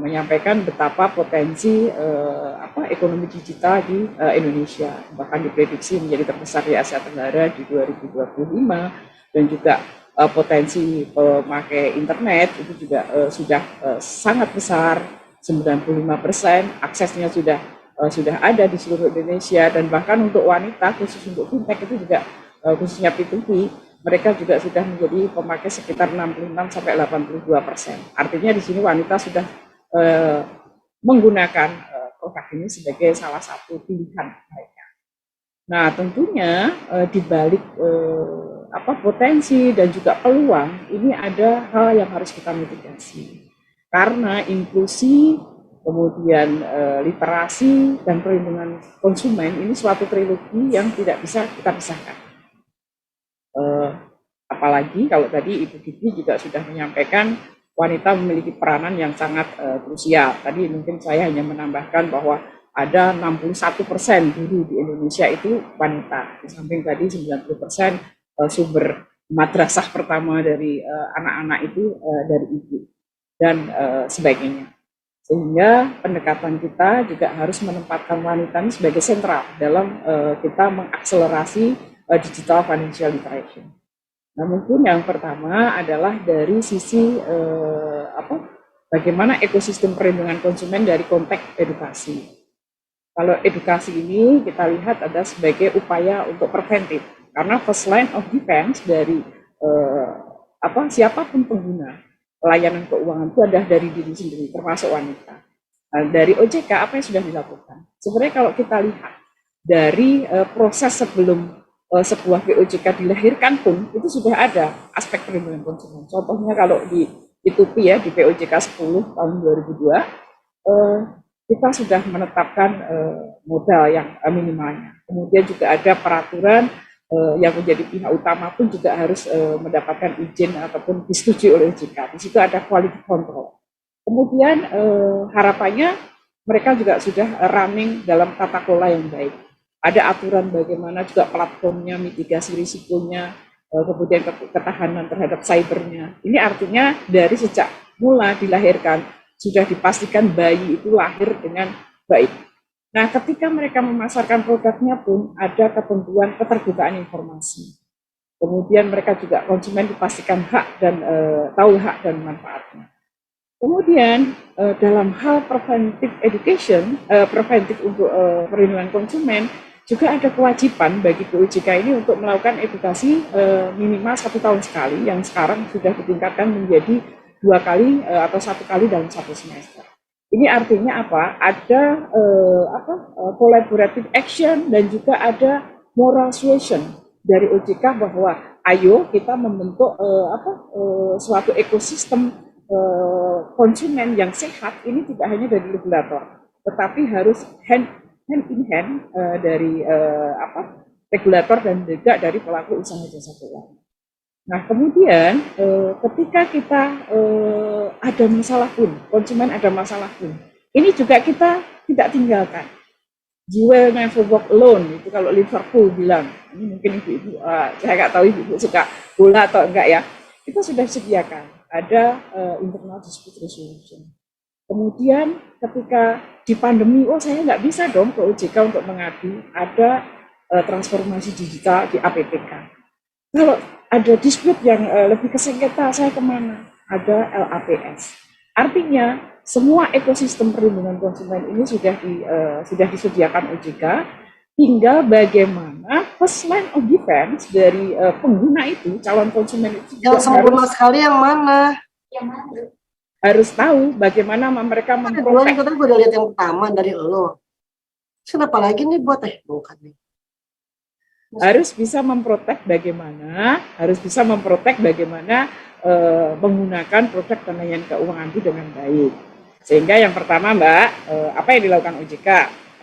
menyampaikan betapa potensi ekonomi digital di Indonesia, bahkan diprediksi menjadi terbesar di Asia Tenggara di 2025, dan juga potensi pemakai internet itu juga sudah sangat besar, 95%, aksesnya sudah ada di seluruh Indonesia, dan bahkan untuk wanita khusus untuk fintech itu juga khususnya P2P, mereka juga sudah menjadi pemakai sekitar 66-82%. Artinya di sini wanita sudah menggunakan produk ini sebagai salah satu pilihan mereka. Nah, tentunya di balik potensi dan juga peluang ini ada hal yang harus kita mitigasi. Karena inklusi, kemudian literasi dan perlindungan konsumen ini suatu trilogi yang tidak bisa kita pisahkan. Apalagi kalau tadi Ibu Gigi juga sudah menyampaikan wanita memiliki peranan yang sangat krusial. Tadi mungkin saya hanya menambahkan bahwa ada 61% guru di Indonesia itu wanita. Di samping tadi 90% sumber madrasah pertama dari anak-anak itu dari ibu dan sebagainya. Sehingga pendekatan kita juga harus menempatkan wanita ini sebagai sentral dalam kita mengakselerasi digital financial literacy. Nah, mungkin yang pertama adalah dari sisi bagaimana ekosistem perlindungan konsumen dari konteks edukasi. Kalau edukasi ini kita lihat ada sebagai upaya untuk preventif, karena first line of defense dari siapapun pengguna layanan keuangan itu adalah dari diri sendiri, termasuk wanita. Nah, dari OJK apa yang sudah dilakukan? Sebenarnya kalau kita lihat dari proses sebelum sebuah POJK dilahirkan pun itu sudah ada aspek perlindungan konsumen. Contohnya kalau di P2P ya, di POJK 10 tahun 2002 kita sudah menetapkan modal yang minimalnya. Kemudian juga ada peraturan yang menjadi pihak utama pun juga harus mendapatkan izin ataupun disetujui oleh OJK. Di situ ada quality control. Kemudian harapannya mereka juga sudah running dalam tata kelola yang baik. Ada aturan bagaimana juga platformnya, mitigasi risikonya, kemudian ketahanan terhadap cybernya. Ini artinya dari sejak mula dilahirkan sudah dipastikan bayi itu lahir dengan baik. Nah, ketika mereka memasarkan produknya pun ada ketentuan keterbukaan informasi. Kemudian mereka juga konsumen dipastikan hak dan tahu hak dan manfaatnya. Kemudian dalam hal preventive education, preventif untuk perlindungan konsumen, juga ada kewajiban bagi POJK ini untuk melakukan edukasi minimal 1 tahun sekali, yang sekarang sudah ditingkatkan menjadi 2 kali atau 1 kali dalam 1 semester. Ini artinya apa? Ada collaborative action dan juga ada moral suasion dari OJK bahwa ayo kita membentuk suatu ekosistem konsumen yang sehat. Ini tidak hanya dari regulator, tetapi harus hand in hand dari regulator dan juga dari pelaku usaha jasa keuangan. Nah, kemudian ketika kita ada masalah pun, konsumen ada masalah pun, ini juga kita tidak tinggalkan. You will never walk alone, itu kalau Liverpool bilang. Ini mungkin ibu-ibu, saya nggak tahu ibu suka bola atau enggak ya. Kita sudah sediakan, ada internal dispute resolution. Kemudian ketika di pandemi, saya nggak bisa dong ke OJK untuk mengadu, ada transformasi digital di APPK. Kalau ada dispute yang lebih ke sengketa, saya kemana? Ada LAPS. Artinya semua ekosistem perlindungan konsumen ini sudah disediakan OJK. Tinggal bagaimana first line of defense dari pengguna itu, calon konsumen itu. Yang sempurna sekali yang mana? Yang mana? Harus tahu bagaimana mereka memprotek. Gue udah lihat yang pertama dari lo. Kenapa lagi nih buat bukan nih? Harus bisa memprotek bagaimana, menggunakan produk layanan keuangan itu dengan baik. Sehingga yang pertama Mbak, apa yang dilakukan OJK?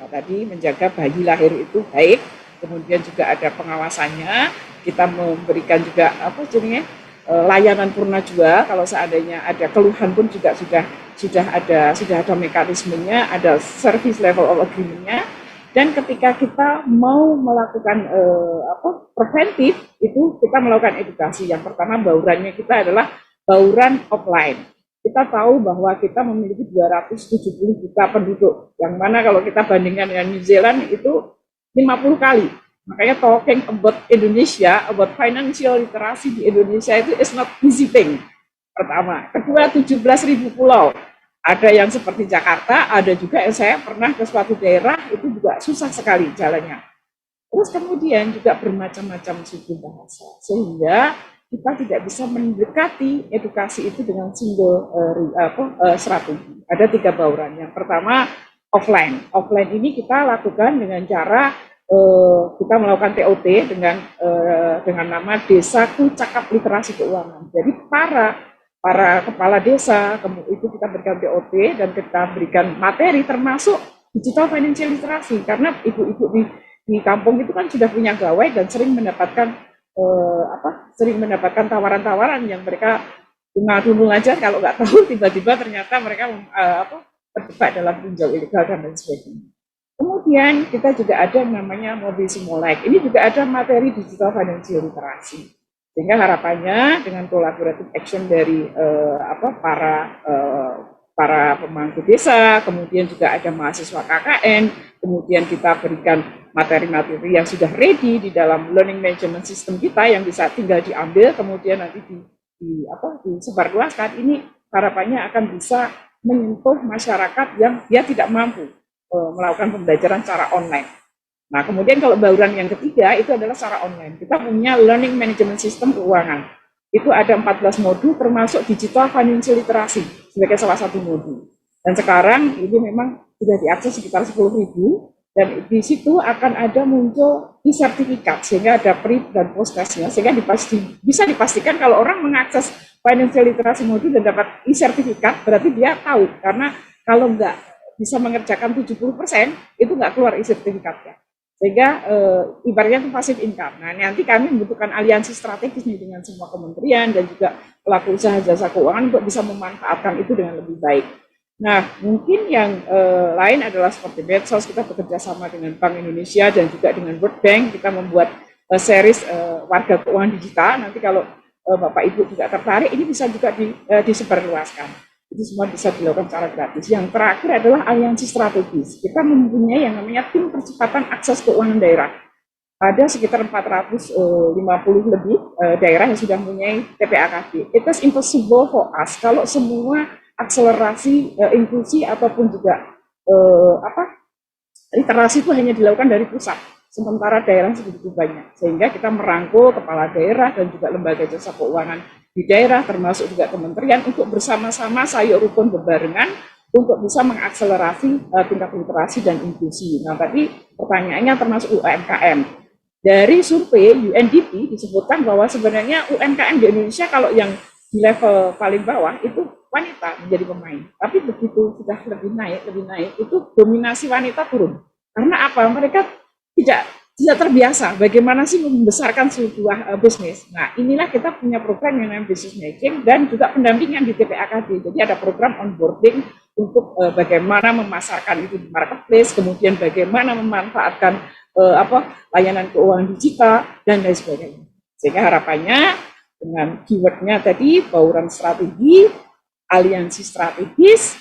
Tadi menjaga bayi lahir itu baik, kemudian juga ada pengawasannya, kita memberikan juga layanan purna juga, kalau seandainya ada keluhan pun juga sudah ada mekanismenya, ada service level of agreement-nya. Dan ketika kita mau melakukan preventif, itu kita melakukan edukasi. Yang pertama baurannya kita adalah bauran offline. Kita tahu bahwa kita memiliki 270 juta penduduk, yang mana kalau kita bandingkan dengan New Zealand itu 50 kali. Makanya talking about Indonesia, about financial literacy di Indonesia itu is not easy thing. Pertama. Kedua, 17.000 pulau. Ada yang seperti Jakarta, ada juga yang saya pernah ke suatu daerah, itu juga susah sekali jalannya. Terus kemudian juga bermacam-macam suku bahasa, sehingga kita tidak bisa mendekati edukasi itu dengan single strategi. Ada 3 bauran. Yang pertama offline. Offline ini kita lakukan dengan cara kita melakukan TOT dengan nama Desaku Cakap Literasi Keuangan. Jadi para kepala desa itu kita berikan TOT dan kita berikan materi termasuk digital financial literasi, karena ibu-ibu di kampung itu kan sudah punya gawai dan sering mendapatkan tawaran-tawaran yang mereka dulu aja kalau nggak tahu, tiba-tiba ternyata mereka terjebak dalam pinjol ilegal dan lain sebagainya. Kemudian kita juga ada yang namanya Mobil Simolek. Ini juga ada materi digital financial literasi. Sehingga harapannya dengan collaborative action dari para pemangku desa, kemudian juga ada mahasiswa KKN, kemudian kita berikan materi-materi yang sudah ready di dalam learning management system kita yang bisa tinggal diambil, kemudian nanti disebarluaskan. Ini harapannya akan bisa menyentuh masyarakat yang dia tidak mampu melakukan pembelajaran secara online. Nah, kemudian kalau bauran yang ketiga itu adalah secara online. Kita punya learning management system keuangan. Itu ada 14 modul termasuk digital financial literasi sebagai salah satu modul. Dan sekarang ini memang sudah diakses sekitar 10.000 dan di situ akan ada muncul e-sertifikat sehingga ada pre dan post testnya, sehingga bisa dipastikan kalau orang mengakses financial literasi modul dan dapat e-sertifikat berarti dia tahu, karena kalau nggak bisa mengerjakan 70% itu nggak keluar e-sertifikatnya. Sehingga ibaratnya itu passive income. Nah, nanti kami membutuhkan aliansi strategis nih dengan semua kementerian dan juga pelaku usaha jasa keuangan untuk bisa memanfaatkan itu dengan lebih baik. Nah, mungkin yang lain adalah seperti medsos, kita bekerja sama dengan Bank Indonesia dan juga dengan World Bank, kita membuat series warga keuangan digital. Nanti kalau Bapak Ibu juga tertarik, ini bisa juga disebarluaskan. Itu semua bisa dilakukan secara gratis. Yang terakhir adalah aliansi strategis. Kita mempunyai yang namanya tim percepatan akses keuangan daerah. Ada sekitar 450 lebih daerah yang sudah mempunyai TPAKB. It is impossible for us kalau semua akselerasi inklusi ataupun juga literasi itu hanya dilakukan dari pusat, sementara daerah sebegitu banyak. Sehingga kita merangkul kepala daerah dan juga lembaga jasa keuangan di daerah, termasuk juga kementerian, untuk bersama-sama sayur rukun berbarengan untuk bisa mengakselerasi tingkat literasi dan inklusi. Nah, tadi pertanyaannya termasuk UMKM. Dari survei UNDP disebutkan bahwa sebenarnya UMKM di Indonesia kalau yang di level paling bawah itu wanita menjadi pemain. Tapi begitu sudah lebih naik, itu dominasi wanita turun. Karena apa? Mereka tidak terbiasa bagaimana sih membesarkan sebuah bisnis. Nah, inilah kita punya program yang namanya business matching dan juga pendampingan di TPAKD. Jadi ada program onboarding untuk bagaimana memasarkan itu di marketplace, kemudian bagaimana memanfaatkan layanan keuangan digital dan lain sebagainya. Sehingga harapannya dengan keywordnya tadi bauran strategi, aliansi strategis,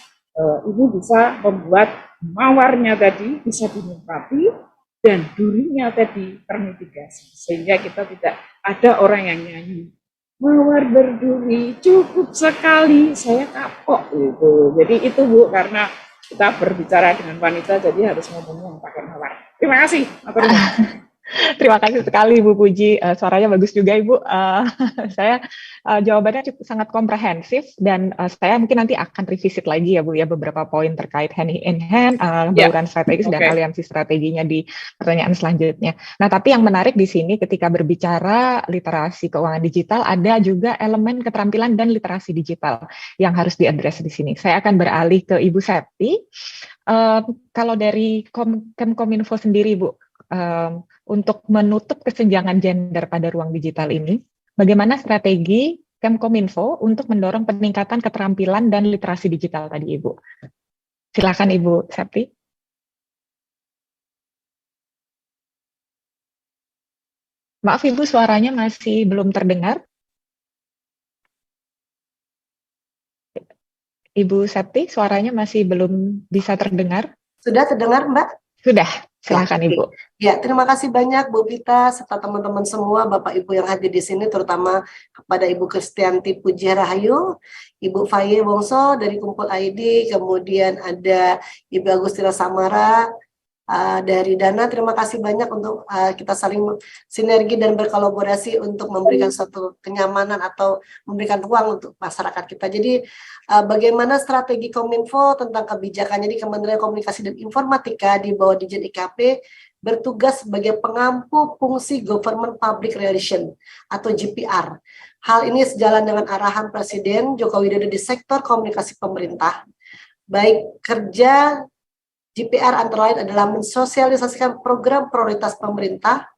ini bisa membuat mawarnya tadi bisa dinikmati dan durinya tadi termitigasi, sehingga kita tidak ada orang yang nyanyi mawar berduri cukup sekali saya kapok gitu. Jadi itu Bu, karena kita berbicara dengan wanita jadi harus ngomong yang pakai mawar. Terima kasih. Terima kasih sekali Bu Puji, suaranya bagus juga Ibu. Saya jawabannya cukup sangat komprehensif dan saya mungkin nanti akan revisit lagi ya Bu ya beberapa poin terkait hand in hand, bauran strategis dan aliansi strateginya di pertanyaan selanjutnya. Nah, tapi yang menarik di sini ketika berbicara literasi keuangan digital ada juga elemen keterampilan dan literasi digital yang harus diadres di sini. Saya akan beralih ke Ibu Septi. Kalau dari Kemkominfo sendiri Bu, untuk menutup kesenjangan gender pada ruang digital ini, bagaimana strategi Kemkominfo untuk mendorong peningkatan keterampilan dan literasi digital tadi Ibu? Silakan Ibu Septi. Maaf Ibu, suaranya masih belum terdengar. Ibu Septi, suaranya masih belum bisa terdengar. Sudah terdengar Mbak? Sudah. Silakan Ibu. Ya, terima kasih banyak Bu Vita serta teman-teman semua, Bapak Ibu yang hadir di sini, terutama kepada Ibu Kristianti Puji Rahayu, Ibu Faye Wongso dari Kumpul ID, kemudian ada Ibu Agustina Samara dari Dana. Terima kasih banyak untuk kita saling sinergi dan berkolaborasi untuk memberikan suatu kenyamanan atau memberikan ruang untuk masyarakat kita. Jadi bagaimana strategi Kominfo tentang kebijakan, jadi Kementerian Komunikasi dan Informatika di bawah Dirjen IKP bertugas sebagai pengampu fungsi Government Public Relation atau GPR. Hal ini sejalan dengan arahan Presiden Joko Widodo di sektor komunikasi pemerintah. Baik kerja GPR antara lain adalah mensosialisasikan program prioritas pemerintah,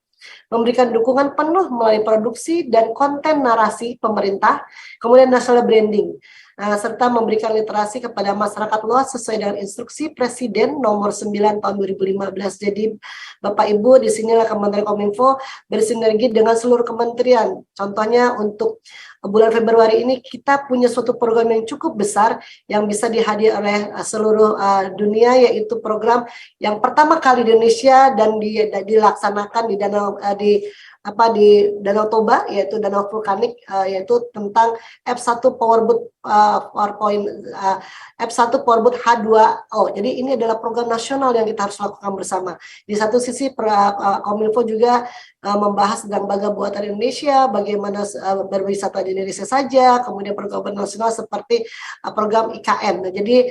memberikan dukungan penuh melalui produksi dan konten narasi pemerintah, kemudian national branding, serta memberikan literasi kepada masyarakat luas sesuai dengan instruksi Presiden nomor 9 tahun 2015. Jadi Bapak Ibu, di sinilah Kementerian Kominfo bersinergi dengan seluruh kementerian. Contohnya untuk bulan Februari ini kita punya suatu program yang cukup besar yang bisa dihadiri oleh seluruh dunia, yaitu program yang pertama kali di Indonesia dan dilaksanakan di Danau Toba, yaitu danau vulkanik, yaitu tentang F1 Powerboat F1 Powerboat H2O. Jadi ini adalah program nasional yang kita harus lakukan bersama. Di satu sisi Kominfo juga membahas tentang bangga buatan Indonesia, bagaimana berwisata di Indonesia saja, kemudian program nasional seperti program IKN. Nah, jadi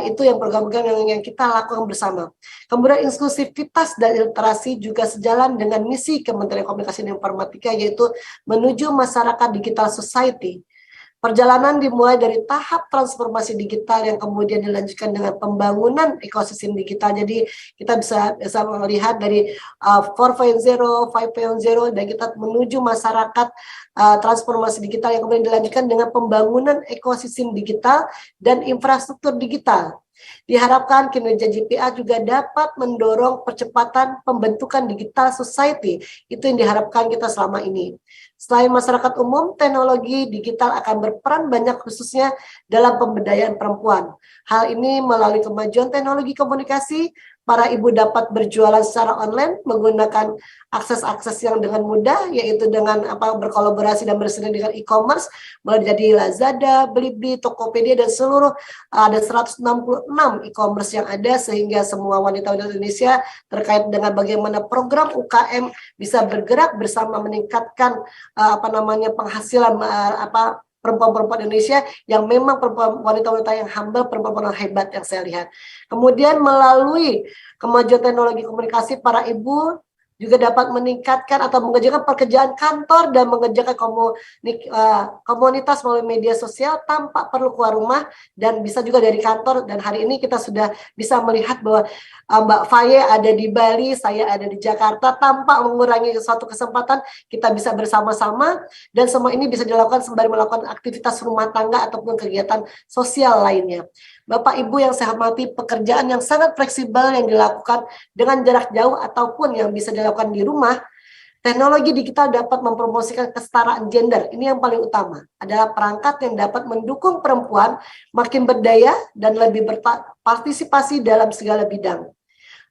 itu yang program-program yang kita lakukan bersama. Kemudian inklusivitas dan literasi juga sejalan dengan misi Kementerian Komunikasi dan Informatika, yaitu menuju masyarakat digital society. Perjalanan dimulai dari tahap transformasi digital yang kemudian dilanjutkan dengan pembangunan ekosistem digital. Jadi kita bisa melihat dari 4.0, 5.0 dan kita menuju masyarakat transformasi digital yang kemudian dilanjutkan dengan pembangunan ekosistem digital dan infrastruktur digital. Diharapkan kinerja GPR juga dapat mendorong percepatan pembentukan digital society. Itu yang diharapkan kita selama ini. Selain masyarakat umum, teknologi digital akan berperan banyak khususnya dalam pemberdayaan perempuan. Hal ini melalui kemajuan teknologi komunikasi, para ibu dapat berjualan secara online menggunakan akses-akses yang dengan mudah, yaitu dengan berkolaborasi dan bersinergi dengan e-commerce, mulai dari Lazada, Blibli, Tokopedia, dan seluruh ada 166 e-commerce yang ada, sehingga semua wanita Indonesia terkait dengan bagaimana program UKM bisa bergerak bersama meningkatkan penghasilan perempuan-perempuan Indonesia yang memang wanita-wanita yang humble, perempuan-perempuan yang hebat yang saya lihat. Kemudian melalui kemajuan teknologi komunikasi, para ibu juga dapat meningkatkan atau mengerjakan pekerjaan kantor dan mengerjakan komunitas melalui media sosial tanpa perlu keluar rumah dan bisa juga dari kantor. Dan hari ini kita sudah bisa melihat bahwa Mbak Faye ada di Bali, saya ada di Jakarta, tanpa mengurangi suatu kesempatan kita bisa bersama-sama, dan semua ini bisa dilakukan sembari melakukan aktivitas rumah tangga ataupun kegiatan sosial lainnya. Bapak Ibu yang saya hormati, pekerjaan yang sangat fleksibel yang dilakukan dengan jarak jauh ataupun yang bisa dilakukan di rumah, teknologi digital dapat mempromosikan kesetaraan gender. Ini yang paling utama, adalah perangkat yang dapat mendukung perempuan makin berdaya dan lebih berpartisipasi dalam segala bidang.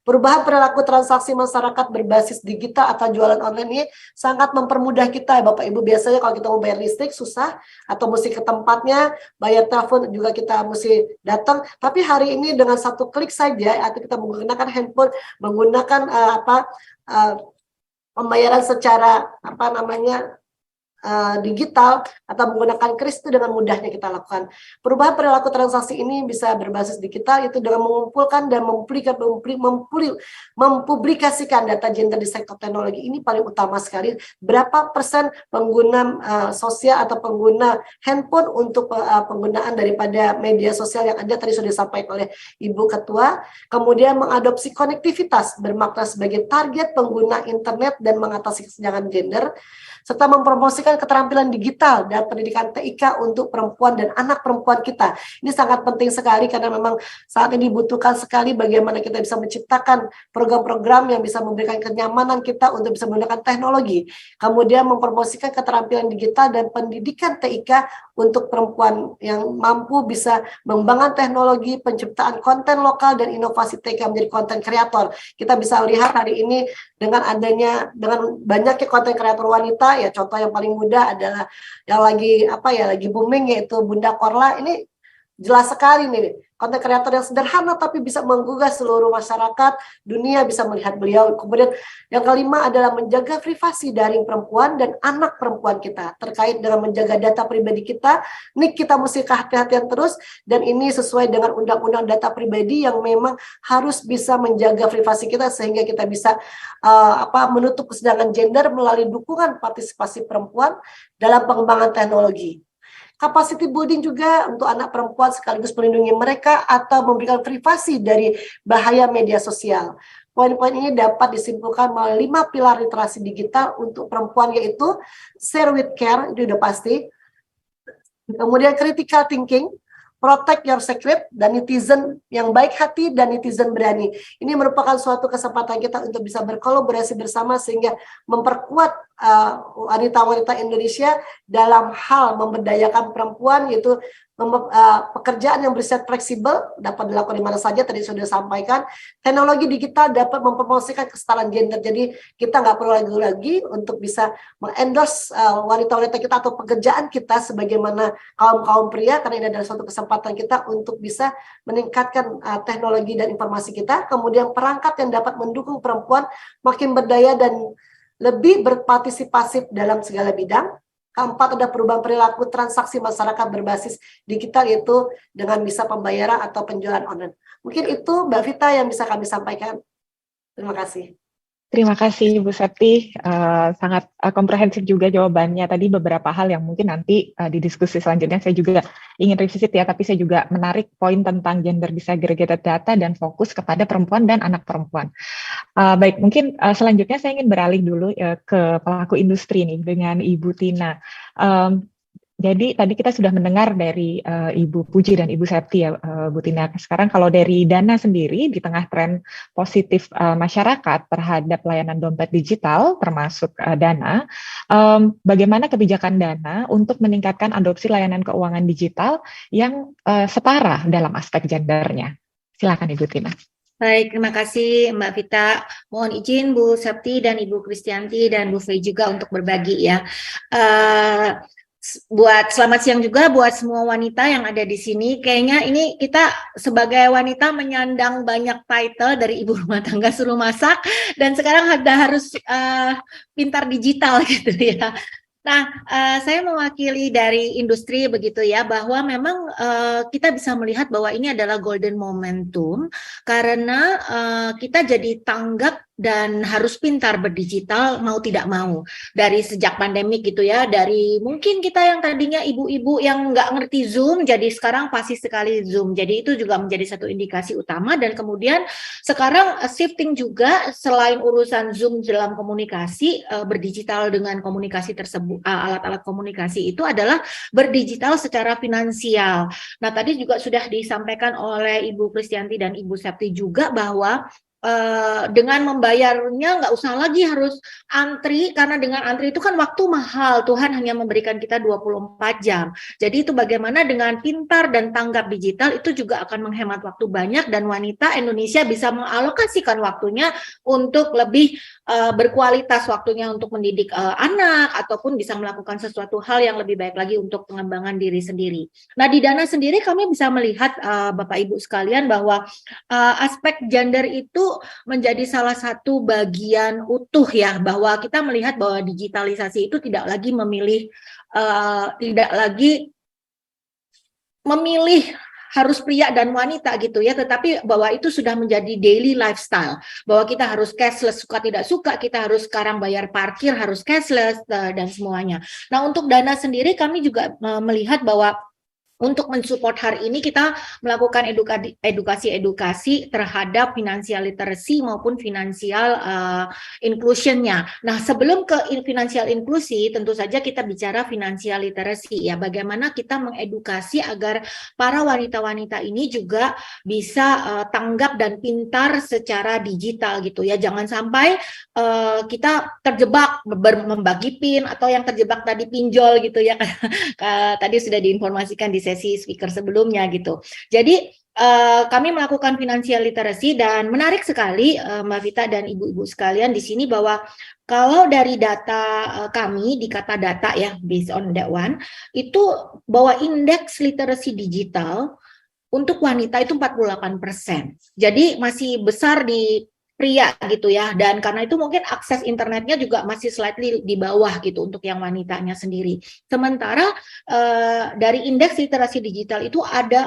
Perubahan perilaku transaksi masyarakat berbasis digital atau jualan online ini sangat mempermudah kita ya Bapak Ibu. Biasanya kalau kita mau bayar listrik susah atau mesti ke tempatnya, bayar telepon juga kita mesti datang. Tapi hari ini dengan satu klik saja atau kita menggunakan handphone, menggunakan pembayaran secara digital atau menggunakan kris itu dengan mudahnya kita lakukan. Perubahan perilaku transaksi ini bisa berbasis digital, itu dengan mengumpulkan dan mempublikasikan data gender di sektor teknologi. Ini paling utama sekali. Berapa persen pengguna sosial atau pengguna handphone untuk penggunaan daripada media sosial yang ada, tadi sudah disampaikan oleh Ibu Ketua. Kemudian mengadopsi konektivitas bermakna sebagai target pengguna internet dan mengatasi kesenjangan gender, serta mempromosikan keterampilan digital dan pendidikan TIK untuk perempuan dan anak perempuan kita. Ini sangat penting sekali karena memang saat ini dibutuhkan sekali bagaimana kita bisa menciptakan program-program yang bisa memberikan kenyamanan kita untuk bisa menggunakan teknologi. Kemudian mempromosikan keterampilan digital dan pendidikan TIK untuk perempuan yang mampu bisa mengembangkan teknologi, penciptaan konten lokal dan inovasi TIK menjadi konten kreator. Kita bisa lihat hari ini dengan banyaknya konten kreator wanita, ya contoh yang paling mudah adalah yang lagi booming, yaitu Bunda Korla. Ini jelas sekali nih, konten kreator yang sederhana tapi bisa menggugah seluruh masyarakat, dunia bisa melihat beliau. Kemudian yang kelima adalah menjaga privasi daring perempuan dan anak perempuan kita. Terkait dengan menjaga data pribadi kita, ini kita mesti kehati-hatian terus, dan ini sesuai dengan undang-undang data pribadi yang memang harus bisa menjaga privasi kita sehingga kita bisa menutup kesenjangan gender melalui dukungan partisipasi perempuan dalam pengembangan teknologi. Capacity building juga untuk anak perempuan sekaligus melindungi mereka atau memberikan privasi dari bahaya media sosial. Poin-poin ini dapat disimpulkan melalui 5 pilar literasi digital untuk perempuan, yaitu share with care, itu udah pasti. Kemudian critical thinking, protect your secret, dan netizen yang baik hati dan netizen berani. Ini merupakan suatu kesempatan kita untuk bisa berkolaborasi bersama sehingga memperkuat wanita-wanita Indonesia dalam hal memberdayakan perempuan, yaitu pekerjaan yang bersifat fleksibel dapat dilakukan di mana saja. Tadi sudah disampaikan, teknologi digital dapat mempromosikan kesetaraan gender. Jadi kita nggak perlu lagi untuk bisa mengendorse wanita-wanita kita atau pekerjaan kita sebagaimana kaum pria, karena ini adalah suatu kesempatan kita untuk bisa meningkatkan teknologi dan informasi kita. Kemudian perangkat yang dapat mendukung perempuan makin berdaya dan lebih berpartisipasi dalam segala bidang. Keempat, ada perubahan perilaku transaksi masyarakat berbasis digital, yaitu dengan bisa pembayaran atau penjualan online. Mungkin itu Mbak Vita yang bisa kami sampaikan. Terima kasih. Terima kasih Bu Septi, sangat komprehensif juga jawabannya. Tadi beberapa hal yang mungkin nanti di diskusi selanjutnya saya juga ingin revisit ya, tapi saya juga menarik poin tentang gender disaggregated data dan fokus kepada perempuan dan anak perempuan. Baik, mungkin selanjutnya saya ingin beralih dulu ke pelaku industri nih dengan Ibu Tina. Jadi tadi kita sudah mendengar dari Ibu Puji dan Ibu Septi ya, Bu Tina. Sekarang kalau dari Dana sendiri, di tengah tren positif masyarakat terhadap layanan dompet digital, termasuk Dana, bagaimana kebijakan Dana untuk meningkatkan adopsi layanan keuangan digital yang setara dalam aspek gendernya? Silakan Ibu Tina. Baik, terima kasih Mbak Vita. Mohon izin Bu Septi dan Ibu Kristianti dan Bu Fei juga untuk berbagi ya. Buat selamat siang juga buat semua wanita yang ada di sini. Kayaknya ini kita sebagai wanita menyandang banyak title, dari ibu rumah tangga suruh masak, dan sekarang harus pintar digital gitu ya. Nah, saya mewakili dari industri begitu ya, bahwa memang kita bisa melihat bahwa ini adalah golden momentum karena kita jadi tanggap dan harus pintar berdigital mau tidak mau dari sejak pandemi gitu ya. Dari mungkin kita yang tadinya ibu-ibu yang nggak ngerti Zoom jadi sekarang pasti sekali Zoom. Jadi itu juga menjadi satu indikasi utama. Dan kemudian sekarang shifting juga selain urusan Zoom dalam komunikasi, berdigital dengan komunikasi tersebut, alat-alat komunikasi itu adalah berdigital secara finansial. Nah, tadi juga sudah disampaikan oleh Ibu Kristianti dan Ibu Septi juga bahwa dengan membayarnya nggak usah lagi harus antri, karena dengan antri itu kan waktu mahal. Tuhan hanya memberikan kita 24 jam. Jadi itu bagaimana dengan pintar dan tanggap digital itu juga akan menghemat waktu banyak, dan wanita Indonesia bisa mengalokasikan waktunya untuk lebih berkualitas waktunya untuk mendidik anak, ataupun bisa melakukan sesuatu hal yang lebih baik lagi untuk pengembangan diri sendiri. Nah, di Dana sendiri kami bisa melihat Bapak Ibu sekalian bahwa aspek gender itu menjadi salah satu bagian utuh ya, bahwa kita melihat bahwa digitalisasi itu tidak lagi memilih harus pria dan wanita gitu ya, tetapi bahwa itu sudah menjadi daily lifestyle, bahwa kita harus cashless, suka tidak suka kita harus sekarang bayar parkir harus cashless dan semuanya. Nah, untuk Dana sendiri kami juga melihat bahwa untuk mensupport hari ini kita melakukan edukasi terhadap financial literacy maupun financial inclusion-nya. Nah, sebelum ke financial inklusi, tentu saja kita bicara financial literacy ya, bagaimana kita mengedukasi agar para wanita-wanita ini juga bisa tanggap dan pintar secara digital gitu ya. Jangan sampai kita terjebak membagi PIN, atau yang terjebak tadi pinjol gitu ya. Tadi sudah diinformasikan di sesi speaker sebelumnya gitu. Jadi kami melakukan financial literacy, dan menarik sekali Mbak Vita dan ibu-ibu sekalian di sini bahwa kalau dari data kami di Kata Data ya, based on that one, itu bahwa indeks literasi digital untuk wanita itu 48%. Jadi masih besar di pria gitu ya, dan karena itu mungkin akses internetnya juga masih slightly di bawah gitu untuk yang wanitanya sendiri. Sementara dari indeks literasi digital itu ada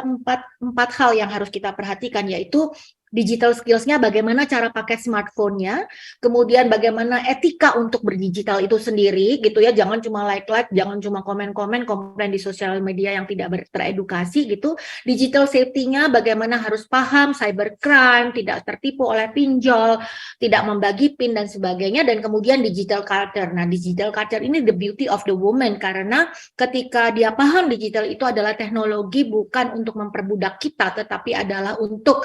empat hal yang harus kita perhatikan, yaitu digital skills-nya, bagaimana cara pakai smartphone-nya, kemudian bagaimana etika untuk berdigital itu sendiri gitu ya, jangan cuma like-like, jangan cuma komen-komen, komplain di sosial media yang tidak teredukasi gitu. Digital safety-nya bagaimana harus paham cybercrime, tidak tertipu oleh pinjol, tidak membagi PIN dan sebagainya, dan kemudian digital culture. Nah, digital culture ini the beauty of the woman, karena ketika dia paham digital itu adalah teknologi bukan untuk memperbudak kita, tetapi adalah untuk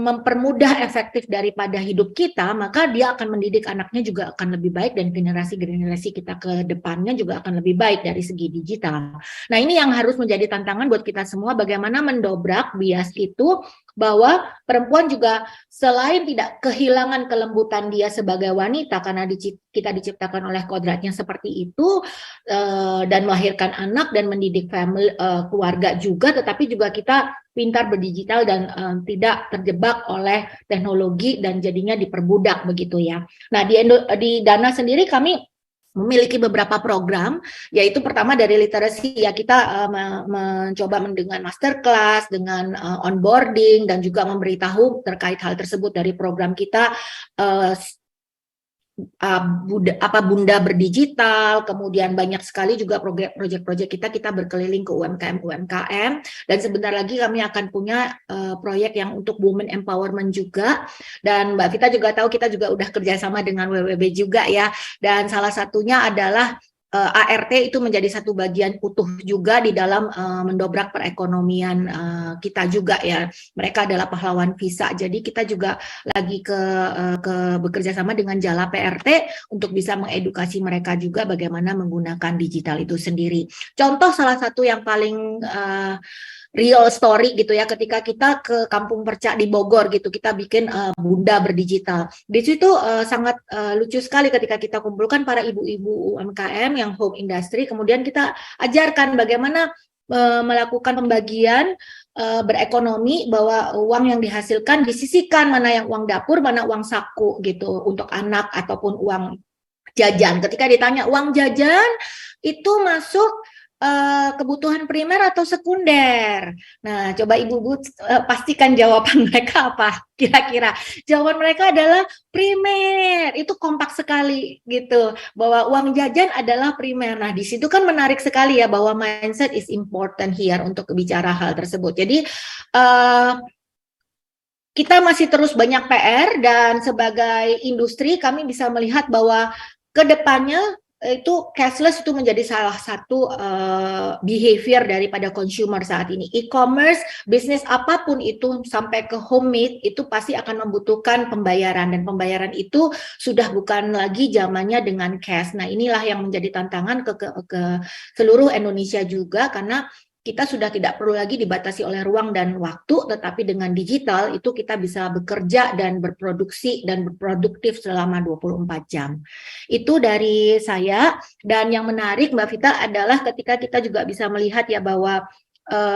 mempermudah efektif daripada hidup kita, maka dia akan mendidik anaknya juga akan lebih baik, dan generasi-generasi kita ke depannya juga akan lebih baik dari segi digital. Nah, ini yang harus menjadi tantangan buat kita semua, bagaimana mendobrak bias itu, bahwa perempuan juga selain tidak kehilangan kelembutan dia sebagai wanita karena kita diciptakan oleh kodratnya seperti itu, dan melahirkan anak dan mendidik family, keluarga juga, tetapi juga kita pintar berdigital dan tidak terjebak oleh teknologi dan jadinya diperbudak begitu ya. Nah, di Dana sendiri kami memiliki beberapa program, yaitu pertama dari literasi ya, kita mencoba dengan masterclass, dengan onboarding, dan juga memberitahu terkait hal tersebut dari program kita, Bunda Berdigital. Kemudian banyak sekali juga proyek-proyek kita berkeliling ke UMKM, dan sebentar lagi kami akan punya proyek yang untuk women empowerment juga. Dan Mbak Vita juga tahu kita juga udah kerjasama dengan WWB juga ya, dan salah satunya adalah ART itu menjadi satu bagian utuh juga di dalam mendobrak perekonomian kita juga ya. Mereka adalah pahlawan visa, jadi kita juga lagi bekerja sama dengan Jala PRT untuk bisa mengedukasi mereka juga bagaimana menggunakan digital itu sendiri. Contoh salah satu yang paling real story gitu ya, ketika kita ke Kampung Perca di Bogor gitu, kita bikin Bunda Berdigital. Di situ sangat lucu sekali ketika kita kumpulkan para ibu-ibu UMKM yang home industry, kemudian kita ajarkan bagaimana melakukan pembagian berekonomi, bahwa uang yang dihasilkan disisihkan, mana yang uang dapur, mana uang saku gitu untuk anak ataupun uang jajan. Ketika ditanya uang jajan itu masuk kebutuhan primer atau sekunder. Nah, coba ibu-ibu pastikan jawaban mereka apa kira-kira. Jawaban mereka adalah primer. Itu kompak sekali gitu, bahwa uang jajan adalah primer. Nah, di situ kan menarik sekali ya, bahwa mindset is important here untuk bicara hal tersebut. Jadi kita masih terus banyak PR, dan sebagai industri kami bisa melihat bahwa ke depannya itu cashless itu menjadi salah satu behavior daripada consumer saat ini. E-commerce, bisnis apapun itu sampai ke homemade itu pasti akan membutuhkan pembayaran, dan pembayaran itu sudah bukan lagi zamannya dengan cash. Nah, inilah yang menjadi tantangan ke seluruh Indonesia juga, karena kita sudah tidak perlu lagi dibatasi oleh ruang dan waktu, tetapi dengan digital itu kita bisa bekerja dan berproduksi dan berproduktif selama 24 jam. Itu dari saya. Dan yang menarik Mbak Vita adalah ketika kita juga bisa melihat ya, bahwa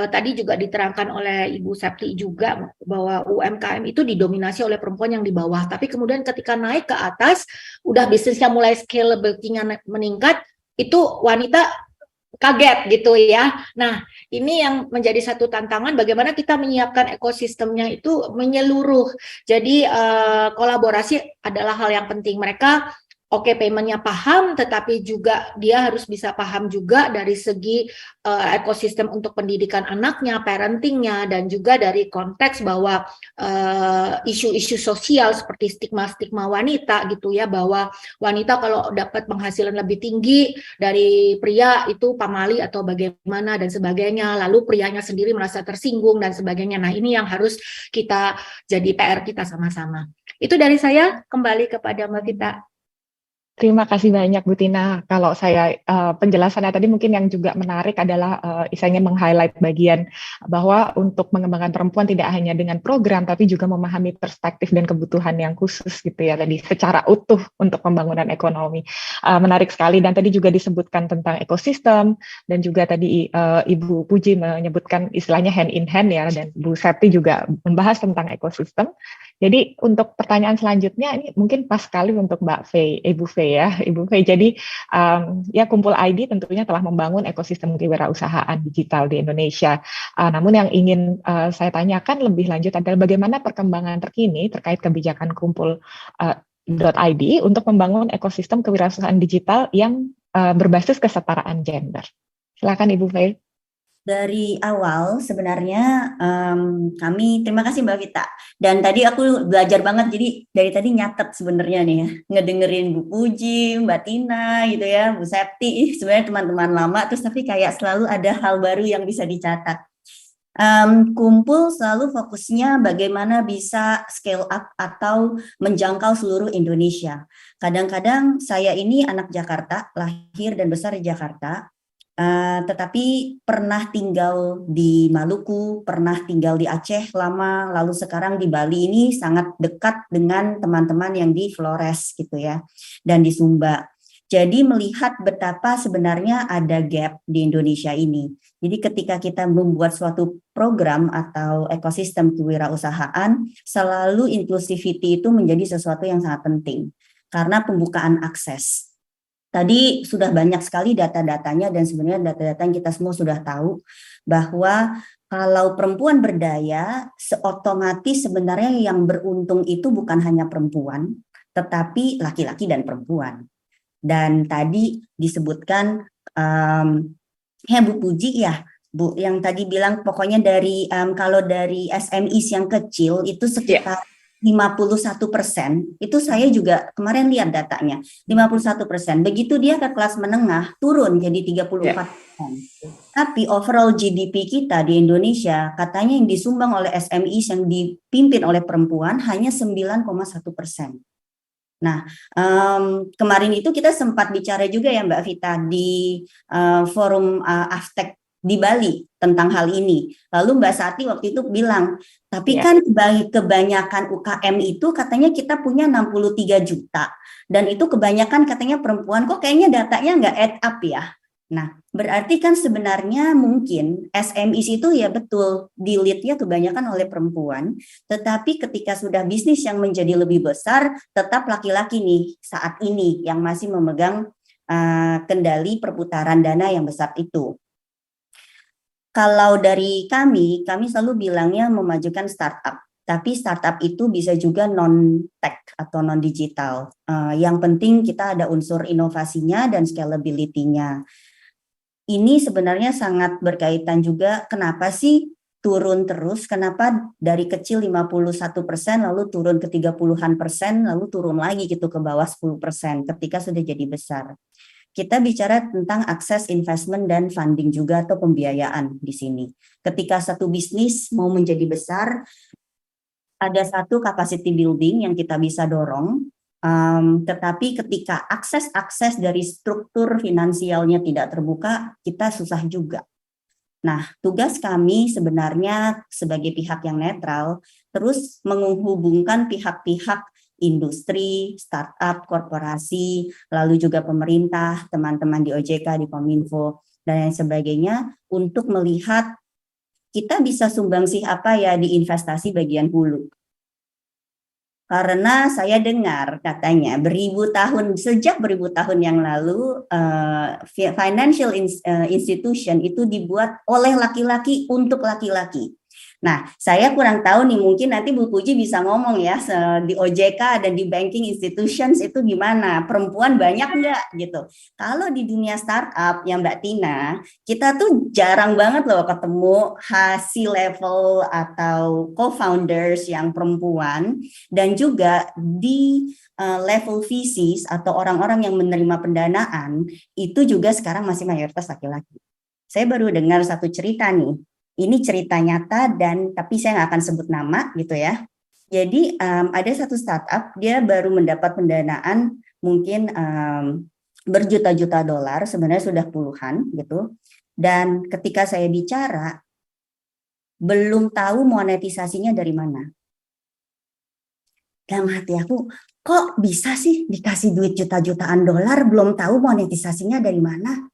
tadi juga diterangkan oleh Ibu Septi juga, bahwa UMKM itu didominasi oleh perempuan yang di bawah, tapi kemudian ketika naik ke atas, udah bisnisnya mulai scalability-nya meningkat, itu wanita kaget gitu ya. Nah, ini yang menjadi satu tantangan, bagaimana kita menyiapkan ekosistemnya itu menyeluruh. Jadi kolaborasi adalah hal yang penting. Mereka paymentnya paham, tetapi juga dia harus bisa paham juga dari segi ekosistem untuk pendidikan anaknya, parentingnya, dan juga dari konteks bahwa isu-isu sosial seperti stigma-stigma wanita gitu ya, bahwa wanita kalau dapat penghasilan lebih tinggi dari pria itu pamali atau bagaimana dan sebagainya, lalu prianya sendiri merasa tersinggung dan sebagainya. Nah, ini yang harus kita jadi PR kita sama-sama. Itu dari saya, kembali kepada Mbak Vita. Terima kasih banyak Bu Tina. Kalau saya penjelasannya tadi mungkin yang juga menarik adalah saya ingin meng-highlight bagian bahwa untuk mengembangkan perempuan tidak hanya dengan program tapi juga memahami perspektif dan kebutuhan yang khusus gitu ya tadi secara utuh untuk pembangunan ekonomi. Menarik sekali dan tadi juga disebutkan tentang ekosistem dan juga tadi Ibu Puji menyebutkan istilahnya hand in hand ya dan Bu Septi juga membahas tentang ekosistem. Jadi untuk pertanyaan selanjutnya ini mungkin pas sekali untuk Mbak Faye, Ibu Faye ya, Ibu Faye. Jadi ya Kumpul ID tentunya telah membangun ekosistem kewirausahaan digital di Indonesia. Namun yang ingin saya tanyakan lebih lanjut adalah bagaimana perkembangan terkini terkait kebijakan Kumpul .id untuk membangun ekosistem kewirausahaan digital yang berbasis kesetaraan gender. Silakan Ibu Faye. Dari awal sebenarnya kami terima kasih Mbak Vita dan tadi aku belajar banget jadi dari tadi nyatet sebenarnya nih ya ngedengerin Bu Puji, Mbak Tina gitu ya, Bu Septi sebenarnya teman-teman lama terus tapi kayak selalu ada hal baru yang bisa dicatat. Kumpul selalu fokusnya bagaimana bisa scale up atau menjangkau seluruh Indonesia. Kadang-kadang saya ini anak Jakarta, lahir dan besar di Jakarta. Tetapi pernah tinggal di Maluku, pernah tinggal di Aceh lama, lalu sekarang di Bali ini sangat dekat dengan teman-teman yang di Flores gitu ya, dan di Sumba. Jadi melihat betapa sebenarnya ada gap di Indonesia ini. Jadi ketika kita membuat suatu program atau ekosistem kewirausahaan, selalu inclusivity itu menjadi sesuatu yang sangat penting karena pembukaan akses. Tadi sudah banyak sekali data-datanya dan sebenarnya data-data yang kita semua sudah tahu bahwa kalau perempuan berdaya, seotomatis sebenarnya yang beruntung itu bukan hanya perempuan, tetapi laki-laki dan perempuan. Dan tadi disebutkan, Bu Puji ya, Bu, yang tadi bilang pokoknya dari kalau dari SMEs yang kecil itu sekitar 51%, itu saya juga kemarin lihat datanya, 51%. Begitu dia ke kelas menengah, turun jadi 34%. Tapi overall GDP kita di Indonesia, katanya yang disumbang oleh SMEs yang dipimpin oleh perempuan hanya 9,1%. Nah, kemarin itu kita sempat bicara juga ya Mbak Vita di forum Aftek di Bali tentang hal ini. Lalu Mbak Sati waktu itu bilang, tapi kan kebanyakan UKM itu katanya kita punya 63 juta. Dan itu kebanyakan katanya perempuan, kok kayaknya datanya nggak add up ya. Nah, berarti kan sebenarnya mungkin SMEs itu ya betul, di lead-nya kebanyakan oleh perempuan. Tetapi ketika sudah bisnis yang menjadi lebih besar, tetap laki-laki nih saat ini yang masih memegang kendali perputaran dana yang besar itu. Kalau dari kami selalu bilangnya memajukan startup. Tapi startup itu bisa juga non-tech atau non-digital. Yang penting kita ada unsur inovasinya dan scalability-nya. Ini sebenarnya sangat berkaitan juga kenapa sih turun terus, kenapa dari kecil 51% lalu turun ke 30-an%, lalu turun lagi gitu ke bawah 10% ketika sudah jadi besar. Kita bicara tentang akses investment dan funding juga atau pembiayaan di sini. Ketika satu bisnis mau menjadi besar, ada satu capacity building yang kita bisa dorong, tetapi ketika akses dari struktur finansialnya tidak terbuka, kita susah juga. Nah, tugas kami sebenarnya sebagai pihak yang netral, terus menghubungkan pihak-pihak industri, startup, korporasi, lalu juga pemerintah, teman-teman di OJK, di Kominfo, dan lain sebagainya untuk melihat kita bisa sumbangsih apa ya di investasi bagian hulu. Karena saya dengar katanya sejak beribu tahun yang lalu financial institution itu dibuat oleh laki-laki untuk laki-laki. Nah, saya kurang tahu nih, mungkin nanti Bu Puji bisa ngomong ya di OJK dan di banking institutions itu gimana, perempuan banyak nggak gitu. Kalau di dunia startup yang Mbak Tina, kita tuh jarang banget loh ketemu hasil level atau co-founders yang perempuan, dan juga di level VCs atau orang-orang yang menerima pendanaan, itu juga sekarang masih mayoritas laki-laki. Saya baru dengar satu cerita nih. Ini cerita nyata tapi saya nggak akan sebut nama gitu ya. Jadi ada satu startup, dia baru mendapat pendanaan mungkin berjuta-juta dolar, sebenarnya sudah puluhan gitu. Dan ketika saya bicara, belum tahu monetisasinya dari mana. Dalam hati aku, kok bisa sih dikasih duit juta-jutaan dolar, belum tahu monetisasinya dari mana?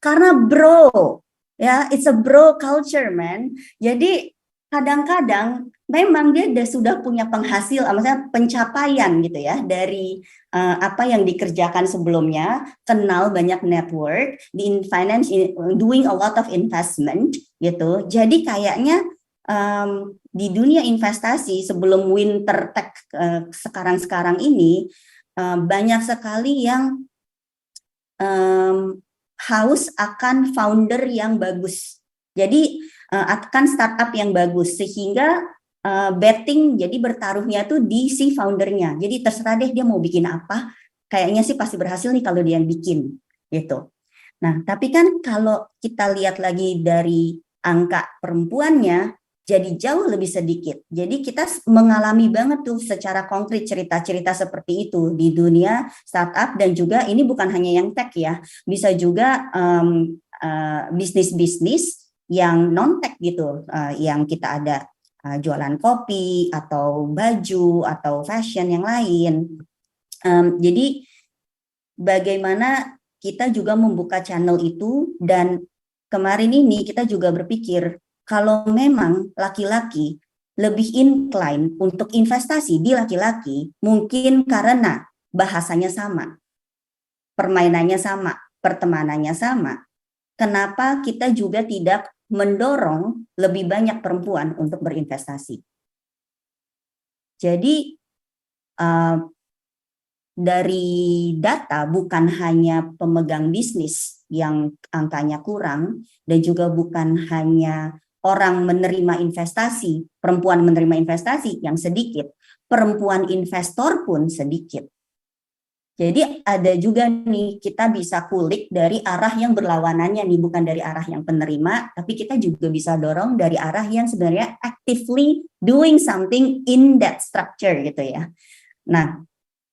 Karena bro, ya, it's a bro culture, man. Jadi kadang-kadang memang dia sudah punya maksudnya pencapaian gitu ya dari apa yang dikerjakan sebelumnya, kenal banyak network, di finance, doing a lot of investment gitu. Jadi kayaknya di dunia investasi sebelum winter tech sekarang ini banyak sekali yang haus akan founder yang bagus. Jadi akan startup yang bagus sehingga betting, jadi bertaruhnya tuh di si foundernya. Jadi terserah deh dia mau bikin apa, kayaknya sih pasti berhasil nih kalau dia yang bikin gitu. Nah, tapi kan kalau kita lihat lagi dari angka perempuannya jadi jauh lebih sedikit. Jadi kita mengalami banget tuh secara konkret cerita-cerita seperti itu di dunia startup, dan juga ini bukan hanya yang tech ya, bisa juga bisnis-bisnis yang non-tech gitu, yang kita ada jualan kopi atau baju atau fashion yang lain. Jadi bagaimana kita juga membuka channel itu, dan kemarin ini kita juga berpikir kalau memang laki-laki lebih incline untuk investasi di laki-laki, mungkin karena bahasanya sama, permainannya sama, pertemanannya sama. Kenapa kita juga tidak mendorong lebih banyak perempuan untuk berinvestasi? Jadi dari data bukan hanya pemegang bisnis yang angkanya kurang, dan juga bukan hanya orang menerima investasi, perempuan menerima investasi yang sedikit, perempuan investor pun sedikit. Jadi ada juga nih, kita bisa kulik dari arah yang berlawanannya nih, bukan dari arah yang penerima, tapi kita juga bisa dorong dari arah yang sebenarnya actively doing something in that structure gitu ya. Nah,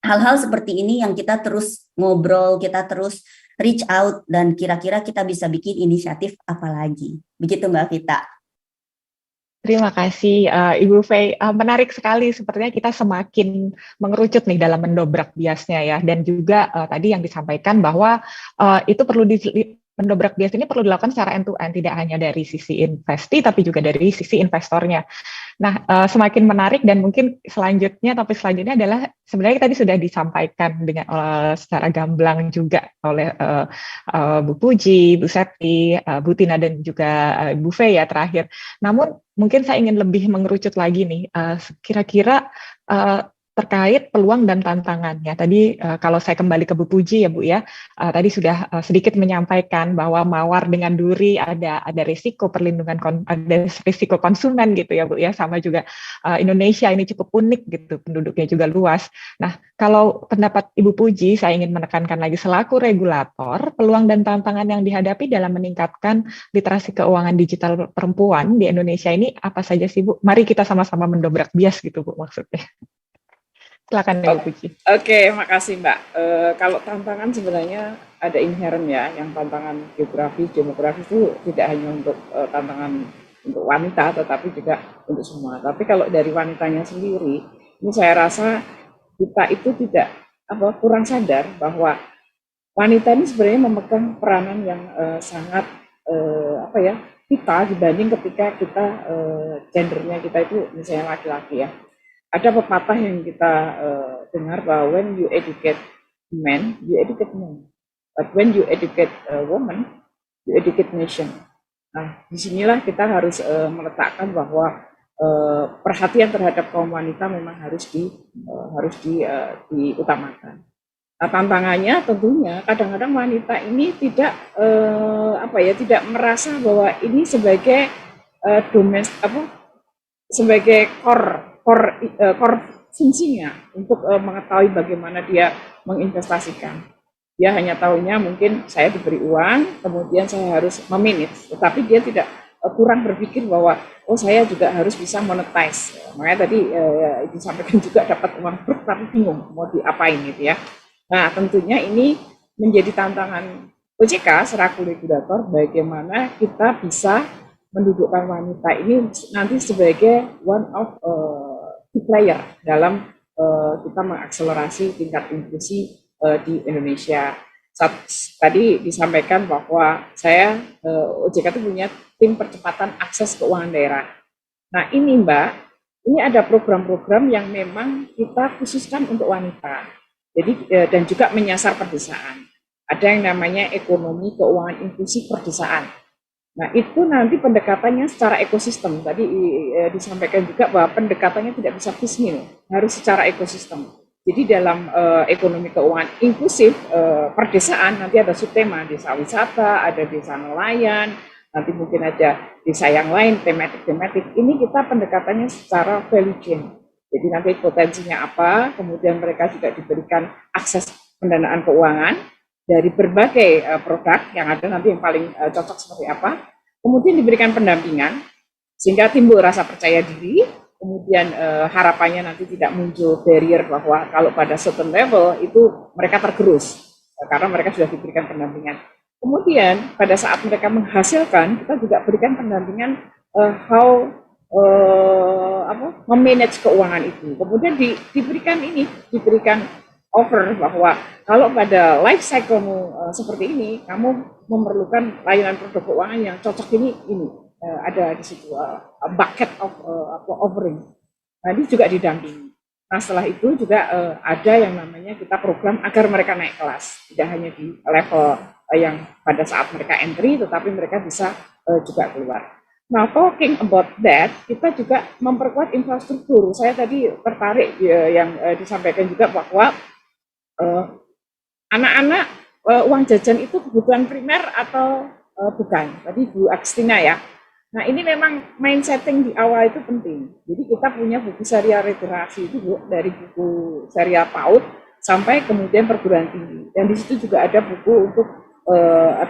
hal-hal seperti ini yang kita terus ngobrol, kita terus reach out, dan kira-kira kita bisa bikin inisiatif apa lagi. Begitu Mbak Vita. Terima kasih Ibu Fei, menarik sekali, sepertinya kita semakin mengerucut nih dalam mendobrak biasnya ya, dan juga tadi yang disampaikan bahwa itu perlu mendobrak bias ini perlu dilakukan secara end-to-end, tidak hanya dari sisi investi tapi juga dari sisi investornya. Nah, semakin menarik, dan mungkin selanjutnya adalah sebenarnya tadi sudah disampaikan dengan secara gamblang juga oleh Bu Puji, Bu Septi, Bu Tina, dan juga Bu Fei ya terakhir. Namun mungkin saya ingin lebih mengerucut lagi nih, kira-kira terkait peluang dan tantangannya. Tadi kalau saya kembali ke Bu Puji ya Bu ya, tadi sudah sedikit menyampaikan bahwa mawar dengan duri ada risiko perlindungan, ada risiko konsumen gitu ya Bu ya, sama juga Indonesia ini cukup unik gitu, penduduknya juga luas. Nah, kalau pendapat Ibu Puji, saya ingin menekankan lagi selaku regulator, peluang dan tantangan yang dihadapi dalam meningkatkan literasi keuangan digital perempuan di Indonesia ini apa saja sih Bu? Mari kita sama-sama mendobrak bias gitu Bu maksudnya. Silakan Ibu Puji. Oke, makasih Mbak. Kalau tantangan sebenarnya ada inherent ya, yang tantangan geografis, demografis itu tidak hanya untuk tantangan untuk wanita, tetapi juga untuk semua. Tapi kalau dari wanitanya sendiri, ini saya rasa kita itu tidak kurang sadar bahwa wanita ini sebenarnya memegang peranan yang sangat vital dibanding ketika kita gendernya kita itu misalnya laki-laki ya. Ada pepatah yang kita dengar bahwa when you educate men, you educate men. But when you educate a woman, you educate nation. Nah, disinilah kita harus meletakkan bahwa perhatian terhadap kaum wanita memang harus diutamakan. Nah, tantangannya tentunya kadang-kadang wanita ini tidak tidak merasa bahwa ini sebagai sebagai core fungsinya untuk mengetahui bagaimana dia menginvestasikan. Dia hanya tahunya mungkin saya diberi uang, kemudian saya harus memanage, tetapi dia tidak kurang berpikir bahwa saya juga harus bisa monetize. Makanya tadi disampaikan juga dapat uang tapi bingung mau diapain gitu ya. Nah, tentunya ini menjadi tantangan OJK selaku regulator, bagaimana kita bisa mendudukkan wanita ini nanti sebagai one of key player dalam kita mengakselerasi tingkat inklusi di Indonesia. Tadi disampaikan bahwa saya OJK itu punya tim percepatan akses keuangan daerah. Nah ini Mbak, ini ada program-program yang memang kita khususkan untuk wanita. Jadi dan juga menyasar perdesaan. Ada yang namanya ekonomi keuangan inklusi perdesaan. Nah itu nanti pendekatannya secara ekosistem. Tadi disampaikan juga bahwa pendekatannya tidak bisa piecemeal, harus secara ekosistem. Jadi dalam ekonomi keuangan inklusif perdesaan nanti ada subtema desa wisata, ada desa nelayan, nanti mungkin ada desa yang lain, tematik-tematik. Ini kita pendekatannya secara value chain. Jadi nanti potensinya apa, kemudian mereka juga diberikan akses pendanaan keuangan dari berbagai produk yang ada nanti yang paling cocok seperti apa. Kemudian diberikan pendampingan sehingga timbul rasa percaya diri. Kemudian harapannya nanti tidak muncul barrier bahwa kalau pada certain level itu mereka tergerus karena mereka sudah diberikan pendampingan. Kemudian pada saat mereka menghasilkan, kita juga berikan pendampingan how memanage keuangan itu. Kemudian diberikan offer bahwa kalau pada life cycle-mu seperti ini, kamu memerlukan layanan produk keuangan yang cocok ini. Ada di situ a bucket of offering. Nah ini juga didampingi. Nah setelah itu juga ada yang namanya kita program agar mereka naik kelas, tidak hanya di level yang pada saat mereka entry, tetapi mereka bisa juga keluar. Nah talking about that, kita juga memperkuat infrastruktur. Saya tadi tertarik yang disampaikan juga bahwa anak-anak uang jajan itu kebutuhan primer atau bukan. Tadi Bu Agustina ya. Nah ini memang mindsetting di awal itu penting. Jadi kita punya buku serial literasi itu Bu, dari buku serial PAUD sampai kemudian perguruan tinggi. Dan di situ juga ada buku untuk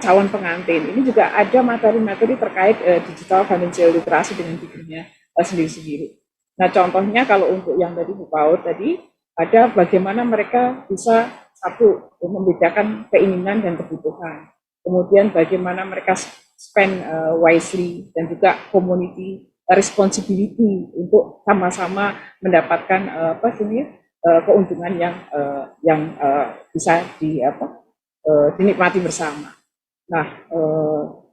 calon pengantin. Ini juga ada materi-materi terkait digital financial literasi dengan dirinya sendiri-sendiri. Nah contohnya kalau untuk yang tadi Bu PAUD tadi, ada bagaimana mereka bisa satu membedakan keinginan dan kebutuhan. Kemudian bagaimana mereka spend wisely dan juga community responsibility untuk sama-sama mendapatkan keuntungan yang bisa dinikmati bersama. Nah,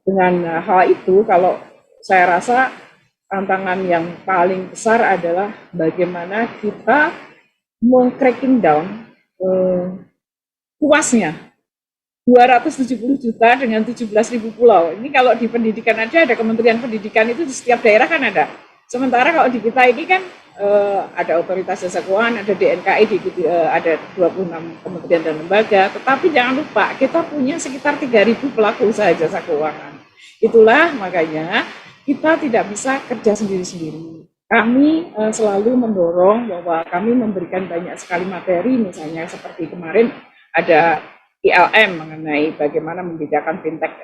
dengan hal itu kalau saya rasa tantangan yang paling besar adalah bagaimana kita meng-cracking down luasnya 270 juta dengan 17.000 pulau. Ini kalau di pendidikan ada Kementerian Pendidikan itu di setiap daerah kan ada. Sementara kalau di kita ini kan ada Otoritas Jasa Keuangan, ada DNKI, ada 26 kementerian dan lembaga. Tetapi jangan lupa kita punya sekitar 3.000 pelaku usaha jasa keuangan. Itulah makanya kita tidak bisa kerja sendiri-sendiri. Kami selalu mendorong bahwa kami memberikan banyak sekali materi, misalnya seperti kemarin ada ILM mengenai bagaimana membedakan fintech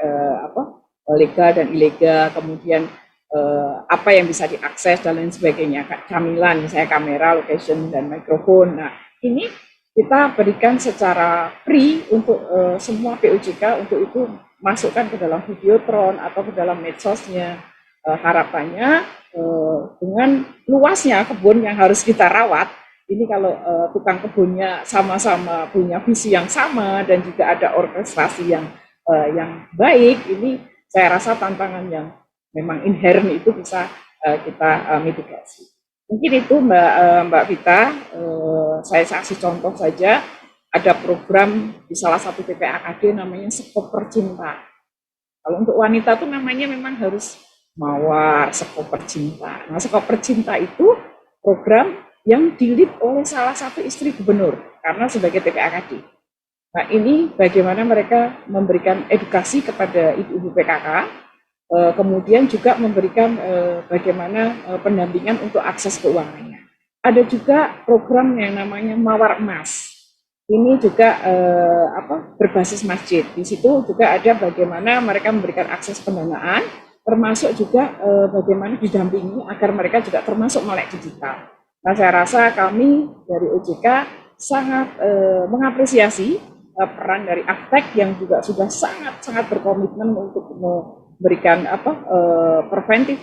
legal dan ilegal, kemudian apa yang bisa diakses dan lain sebagainya, camilan misalnya kamera, location dan mikrofon. Nah ini kita berikan secara free untuk semua POJK untuk itu masukkan ke dalam Videotron atau ke dalam medsosnya. Harapannya dengan luasnya kebun yang harus kita rawat. Ini kalau tukang kebunnya sama-sama punya visi yang sama dan juga ada orkestrasi yang baik, ini saya rasa tantangan yang memang inherent itu bisa kita mitigasi. Mungkin itu Mbak Vita, saya kasih contoh saja, ada program di salah satu TPAKD namanya Sekoper Cinta. Kalau untuk wanita tuh namanya memang harus Mawar, Sekoper Cinta. Nah Sekoper Cinta itu program yang di-lead oleh salah satu istri gubernur, karena sebagai TPAKD. Nah ini bagaimana mereka memberikan edukasi kepada ibu-ibu PKK, kemudian juga memberikan bagaimana pendampingan untuk akses keuangannya. Ada juga program yang namanya Mawar Emas. Ini juga berbasis masjid. Di situ juga ada bagaimana mereka memberikan akses pendanaan, termasuk juga bagaimana didampingi agar mereka juga termasuk melek digital. Nah, saya rasa kami dari OJK sangat mengapresiasi peran dari Aktek yang juga sudah sangat berkomitmen untuk memberikan preventif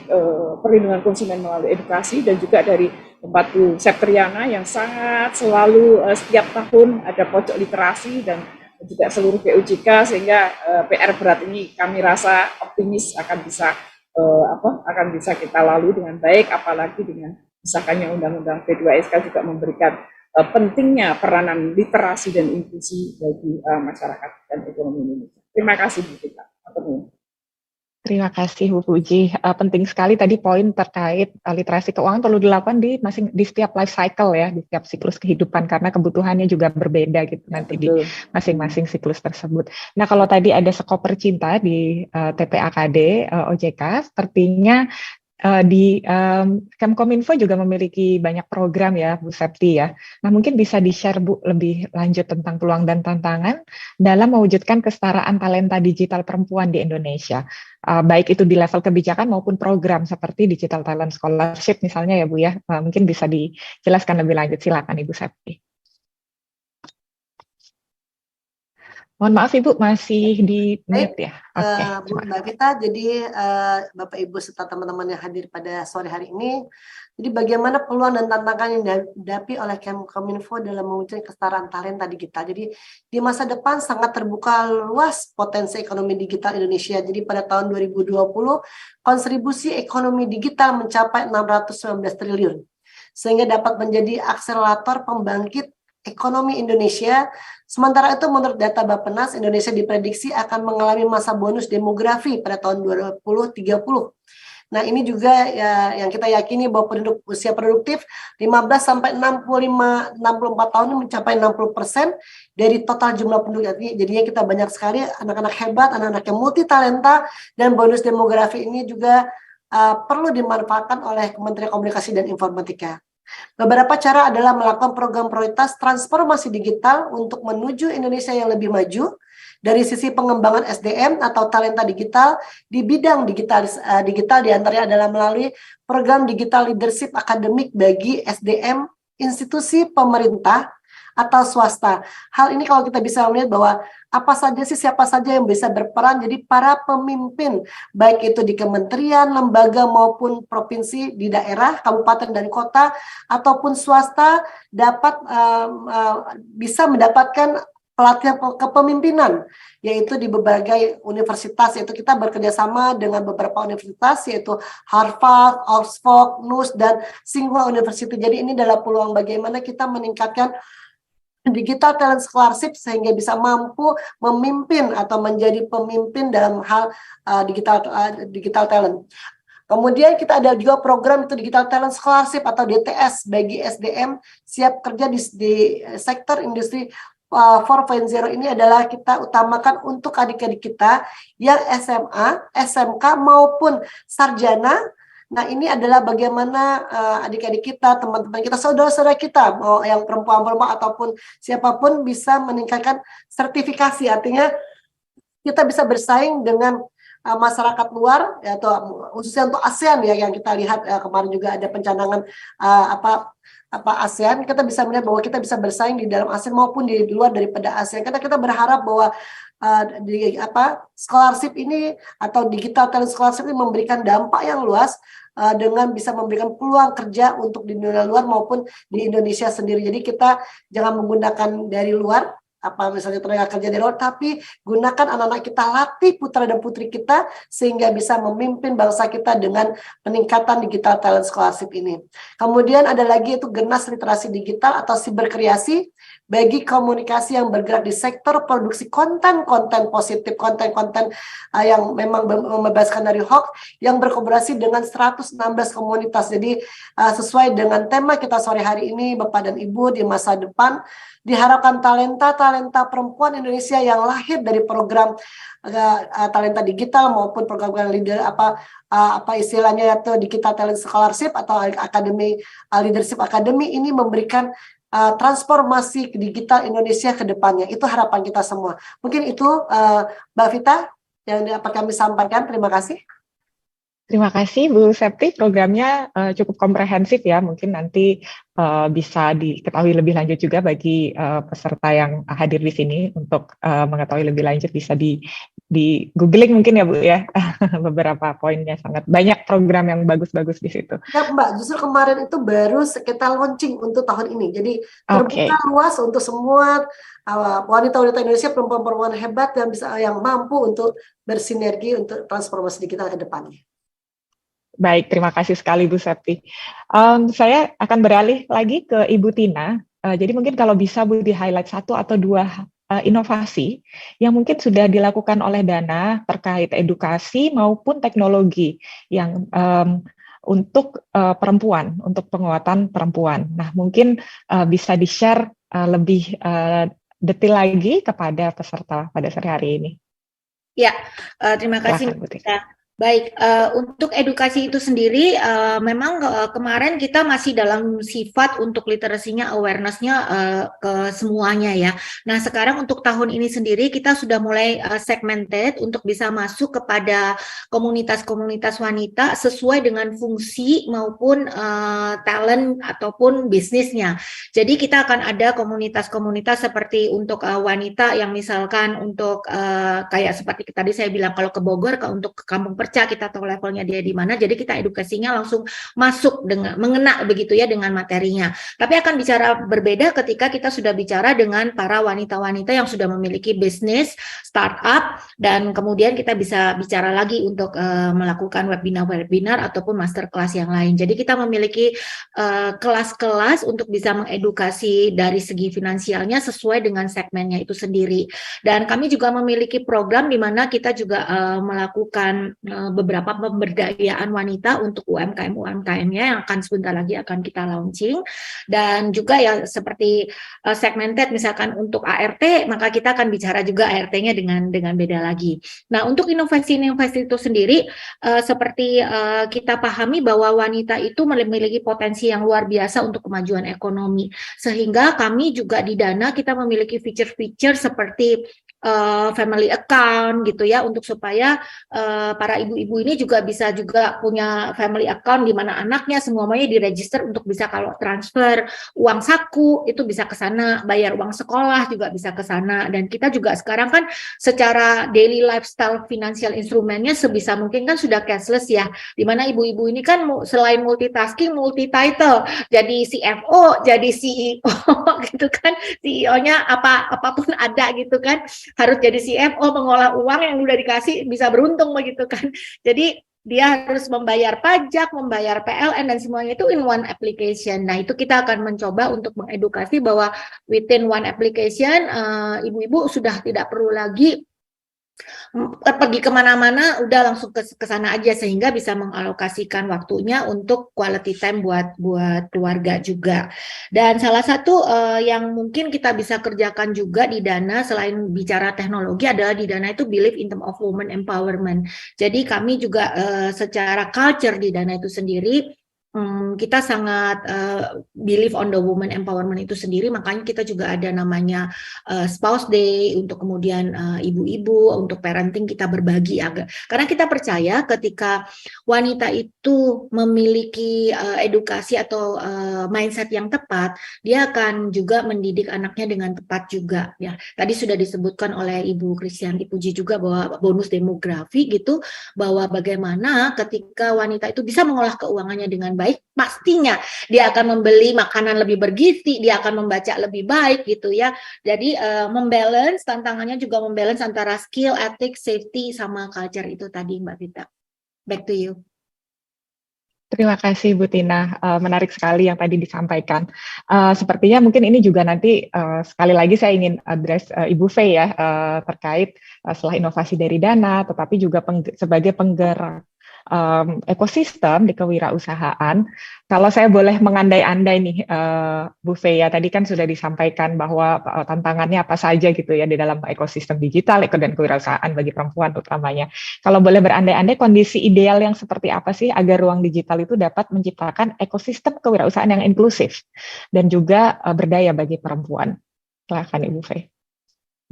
perlindungan konsumen melalui edukasi, dan juga dari tempatku Septriana yang sangat selalu setiap tahun ada pojok literasi, dan juga seluruh PUJK, sehingga PR berat ini kami rasa optimis akan bisa kita lalui dengan baik, apalagi dengan disahkannya Undang-Undang P2SK juga memberikan pentingnya peranan literasi dan inklusi bagi masyarakat dan ekonomi Indonesia. Terima kasih Bu Tika. Terima kasih Bu Puji. Penting sekali tadi poin terkait literasi keuangan perlu dilakukan di setiap life cycle ya, di setiap siklus kehidupan, karena kebutuhannya juga berbeda gitu nanti di masing-masing siklus tersebut. Nah, kalau tadi ada Sekoper Cinta di TPAKD OJK, sepertinya di Kemkominfo juga memiliki banyak program ya Bu Septi ya. Nah, mungkin bisa di-share Bu lebih lanjut tentang peluang dan tantangan dalam mewujudkan kesetaraan talenta digital perempuan di Indonesia. Baik itu di level kebijakan maupun program seperti Digital Talent Scholarship misalnya ya Bu ya. Mungkin bisa dijelaskan lebih lanjut, silakan Ibu Septi. Mohon maaf Ibu, masih di mute ya. Bu Mbak Vita, jadi Bapak Ibu serta teman-teman yang hadir pada sore hari ini, jadi bagaimana peluang dan tantangan yang dihadapi oleh Kemkominfo dalam mewujudkan kesetaraan talenta digital. Jadi di masa depan sangat terbuka luas potensi ekonomi digital Indonesia. Jadi pada tahun 2020 kontribusi ekonomi digital mencapai 619 triliun, sehingga dapat menjadi akselerator pembangkit ekonomi Indonesia. Sementara itu menurut data Bappenas, Indonesia diprediksi akan mengalami masa bonus demografi pada tahun 2030. Nah, ini juga ya, yang kita yakini bahwa penduduk usia produktif 15 sampai 64 tahun ini mencapai 60% dari total jumlah penduduk. Jadinya kita banyak sekali anak-anak hebat, anak-anak yang multi talenta, dan bonus demografi ini juga perlu dimanfaatkan oleh Kementerian Komunikasi dan Informatika. Beberapa cara adalah melakukan program prioritas transformasi digital untuk menuju Indonesia yang lebih maju dari sisi pengembangan SDM atau talenta digital di bidang digital diantaranya adalah melalui program Digital Leadership Akademik bagi SDM institusi pemerintah atau swasta. Hal ini kalau kita bisa melihat bahwa siapa saja yang bisa berperan, jadi para pemimpin baik itu di kementerian, lembaga maupun provinsi, di daerah, kabupaten dan kota ataupun swasta dapat bisa mendapatkan pelatihan kepemimpinan, yaitu di berbagai universitas, yaitu kita bekerja sama dengan beberapa universitas, yaitu Harvard, Oxford, NUS, dan Tsinghua University. Jadi ini adalah peluang bagaimana kita meningkatkan Digital Talent Scholarship sehingga bisa mampu memimpin atau menjadi pemimpin dalam hal digital talent. Kemudian kita ada juga program itu Digital Talent Scholarship atau DTS bagi SDM siap kerja di sektor industri 4.0 ini adalah kita utamakan untuk adik-adik kita yang SMA, SMK maupun sarjana. Nah, ini adalah bagaimana adik-adik kita, teman-teman kita, saudara-saudara kita, mau yang perempuan-perempuan ataupun siapapun bisa meningkatkan sertifikasi. Artinya kita bisa bersaing dengan masyarakat luar, atau khususnya untuk ASEAN ya, yang kita lihat kemarin juga ada pencanangan ASEAN. Kita bisa melihat bahwa kita bisa bersaing di dalam ASEAN maupun di luar daripada ASEAN. Karena kita berharap bahwa scholarship ini atau Digital Talent Scholarship ini memberikan dampak yang luas dengan bisa memberikan peluang kerja untuk di dunia luar maupun di Indonesia sendiri. Jadi kita jangan menggunakan dari luar, misalnya tenaga kerja dari luar, tapi gunakan anak-anak kita, latih putra dan putri kita sehingga bisa memimpin bangsa kita dengan peningkatan Digital Talent Scholarship ini. Kemudian ada lagi itu Gernas Literasi Digital atau Siberkreasi bagi komunikasi yang bergerak di sektor produksi konten-konten positif, konten-konten yang memang membebaskan dari hoax, yang berkolaborasi dengan 116 komunitas. Jadi sesuai dengan tema kita sore hari ini, Bapak dan Ibu, di masa depan diharapkan talenta perempuan Indonesia yang lahir dari program talenta digital maupun program leader istilahnya itu Digital Talent Scholarship atau Akademi Leadership Academy ini memberikan transformasi digital Indonesia ke depannya. Itu harapan kita semua. Mungkin itu Mbak Vita yang dapat kami sampaikan. Terima kasih. Terima kasih Bu Septi, programnya cukup komprehensif ya, mungkin nanti bisa diketahui lebih lanjut juga bagi peserta yang hadir di sini untuk mengetahui lebih lanjut bisa di googling mungkin ya Bu ya, beberapa poinnya sangat banyak program yang bagus-bagus di situ. Ya Mbak, justru kemarin itu baru kita launching untuk tahun ini, jadi terbuka luas untuk semua wanita-wanita Indonesia, perempuan-perempuan hebat yang mampu untuk bersinergi untuk transformasi digital ke depannya. Baik, terima kasih sekali Bu Septi. Saya akan beralih lagi ke Ibu Tina. Jadi mungkin kalau bisa Bu di-highlight 1 atau 2 inovasi yang mungkin sudah dilakukan oleh Dana terkait edukasi maupun teknologi yang untuk perempuan, untuk penguatan perempuan. Nah, mungkin bisa di-share lebih detail lagi kepada peserta pada sore hari ini. Ya, terima kasih Mbak. Baik, untuk edukasi itu sendiri, memang kemarin kita masih dalam sifat untuk literasinya, awareness-nya ke semuanya ya. Nah, sekarang untuk tahun ini sendiri kita sudah mulai segmented untuk bisa masuk kepada komunitas-komunitas wanita sesuai dengan fungsi maupun talent ataupun bisnisnya. Jadi kita akan ada komunitas-komunitas seperti untuk wanita yang misalkan untuk kayak seperti tadi saya bilang kalau ke Bogor, untuk ke Kampung Perca kita tahu levelnya dia di mana, jadi kita edukasinya langsung masuk dengan mengena begitu ya dengan materinya. Tapi akan bicara berbeda ketika kita sudah bicara dengan para wanita-wanita yang sudah memiliki bisnis, startup, dan kemudian kita bisa bicara lagi untuk melakukan webinar ataupun masterclass yang lain. Jadi kita memiliki kelas-kelas untuk bisa mengedukasi dari segi finansialnya sesuai dengan segmennya itu sendiri. Dan kami juga memiliki program di mana kita juga melakukan beberapa pemberdayaan wanita untuk UMKM-nya yang akan sebentar lagi akan kita launching. Dan juga ya seperti segmented misalkan untuk ART, maka kita akan bicara juga ART-nya dengan beda lagi. Nah, untuk inovasi-inovasi itu sendiri seperti kita pahami bahwa wanita itu memiliki potensi yang luar biasa untuk kemajuan ekonomi. Sehingga kami juga di Dana kita memiliki feature-feature seperti family account gitu ya, untuk supaya para ibu-ibu ini juga bisa juga punya family account di mana anaknya semuanya diregister untuk bisa kalau transfer uang saku itu bisa ke sana, bayar uang sekolah juga bisa ke sana. Dan kita juga sekarang kan secara daily lifestyle financial instrumennya sebisa mungkin kan sudah cashless ya, di mana ibu-ibu ini kan selain multitasking, multi title, jadi CFO, jadi CEO gitu kan, CEO-nya apapun ada gitu kan, harus jadi CFO, mengolah uang yang udah dikasih bisa beruntung begitu kan. Jadi dia harus membayar pajak, membayar PLN dan semuanya itu in one application. Nah, itu kita akan mencoba untuk mengedukasi bahwa within one application ibu-ibu sudah tidak perlu lagi pergi kemana-mana, udah langsung ke sana aja, sehingga bisa mengalokasikan waktunya untuk quality time buat keluarga juga. Dan salah satu yang mungkin kita bisa kerjakan juga di Dana selain bicara teknologi adalah di Dana itu believe in term of women empowerment. Jadi kami juga secara culture di Dana itu sendiri kita sangat believe on the woman empowerment itu sendiri, makanya kita juga ada namanya spouse day untuk kemudian ibu-ibu, untuk parenting kita berbagi karena kita percaya ketika wanita itu memiliki edukasi atau mindset yang tepat, dia akan juga mendidik anaknya dengan tepat juga ya. Tadi sudah disebutkan oleh Ibu Kristianti Puji juga bahwa bonus demografi gitu, bahwa bagaimana ketika wanita itu bisa mengolah keuangannya dengan baik, pastinya dia akan membeli makanan lebih bergizi, dia akan membaca lebih baik gitu ya. Jadi membalance, tantangannya juga membalance antara skill, ethics, safety sama culture itu tadi Mbak Vita. Back to you. Terima kasih Bu Tina, menarik sekali yang tadi disampaikan. Sepertinya mungkin ini juga nanti sekali lagi saya ingin address Ibu Fei ya, terkait setelah inovasi dari Dana, tetapi juga sebagai penggerak ekosistem di kewirausahaan. Kalau saya boleh mengandai-andai nih Bu Fei ya, tadi kan sudah disampaikan bahwa tantangannya apa saja gitu ya di dalam ekosistem digital dan kewirausahaan bagi perempuan utamanya. Kalau boleh berandai-andai, kondisi ideal yang seperti apa sih agar ruang digital itu dapat menciptakan ekosistem kewirausahaan yang inklusif dan juga berdaya bagi perempuan? Silakan Ibu Fei.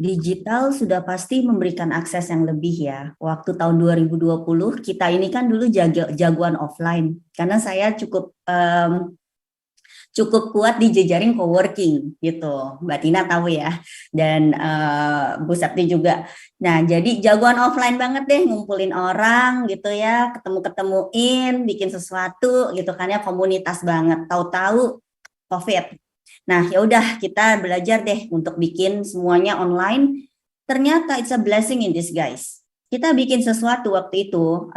digital sudah pasti memberikan akses yang lebih ya. Waktu tahun 2020 kita ini kan dulu jagoan offline karena saya cukup kuat di jejaring coworking gitu. Mbak Tina tahu ya, dan Bu Sapti juga. Nah, jadi jagoan offline banget deh, ngumpulin orang gitu ya, ketemu-ketemuin, bikin sesuatu gitu kan ya, komunitas banget. Tahu-tahu COVID. Nah, ya udah kita belajar deh untuk bikin semuanya online. Ternyata it's a blessing in disguise. Kita bikin sesuatu waktu itu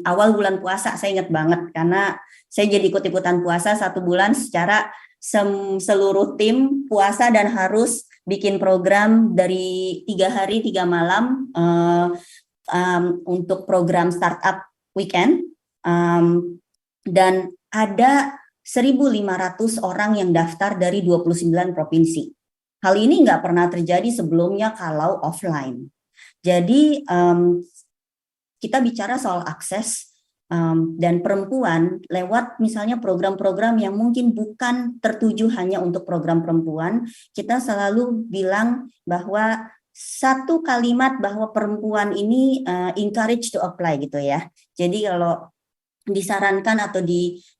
awal bulan puasa, saya ingat banget karena saya jadi ikut-ikutan puasa 1 bulan secara seluruh tim puasa dan harus bikin program dari 3 hari 3 malam untuk program startup weekend dan ada 1.500 orang yang daftar dari 29 provinsi. Hal ini nggak pernah terjadi sebelumnya kalau offline. Jadi kita bicara soal akses dan perempuan lewat misalnya program-program yang mungkin bukan tertuju hanya untuk program perempuan. Kita selalu bilang bahwa satu kalimat bahwa perempuan ini encourage to apply gitu ya. Jadi kalau disarankan atau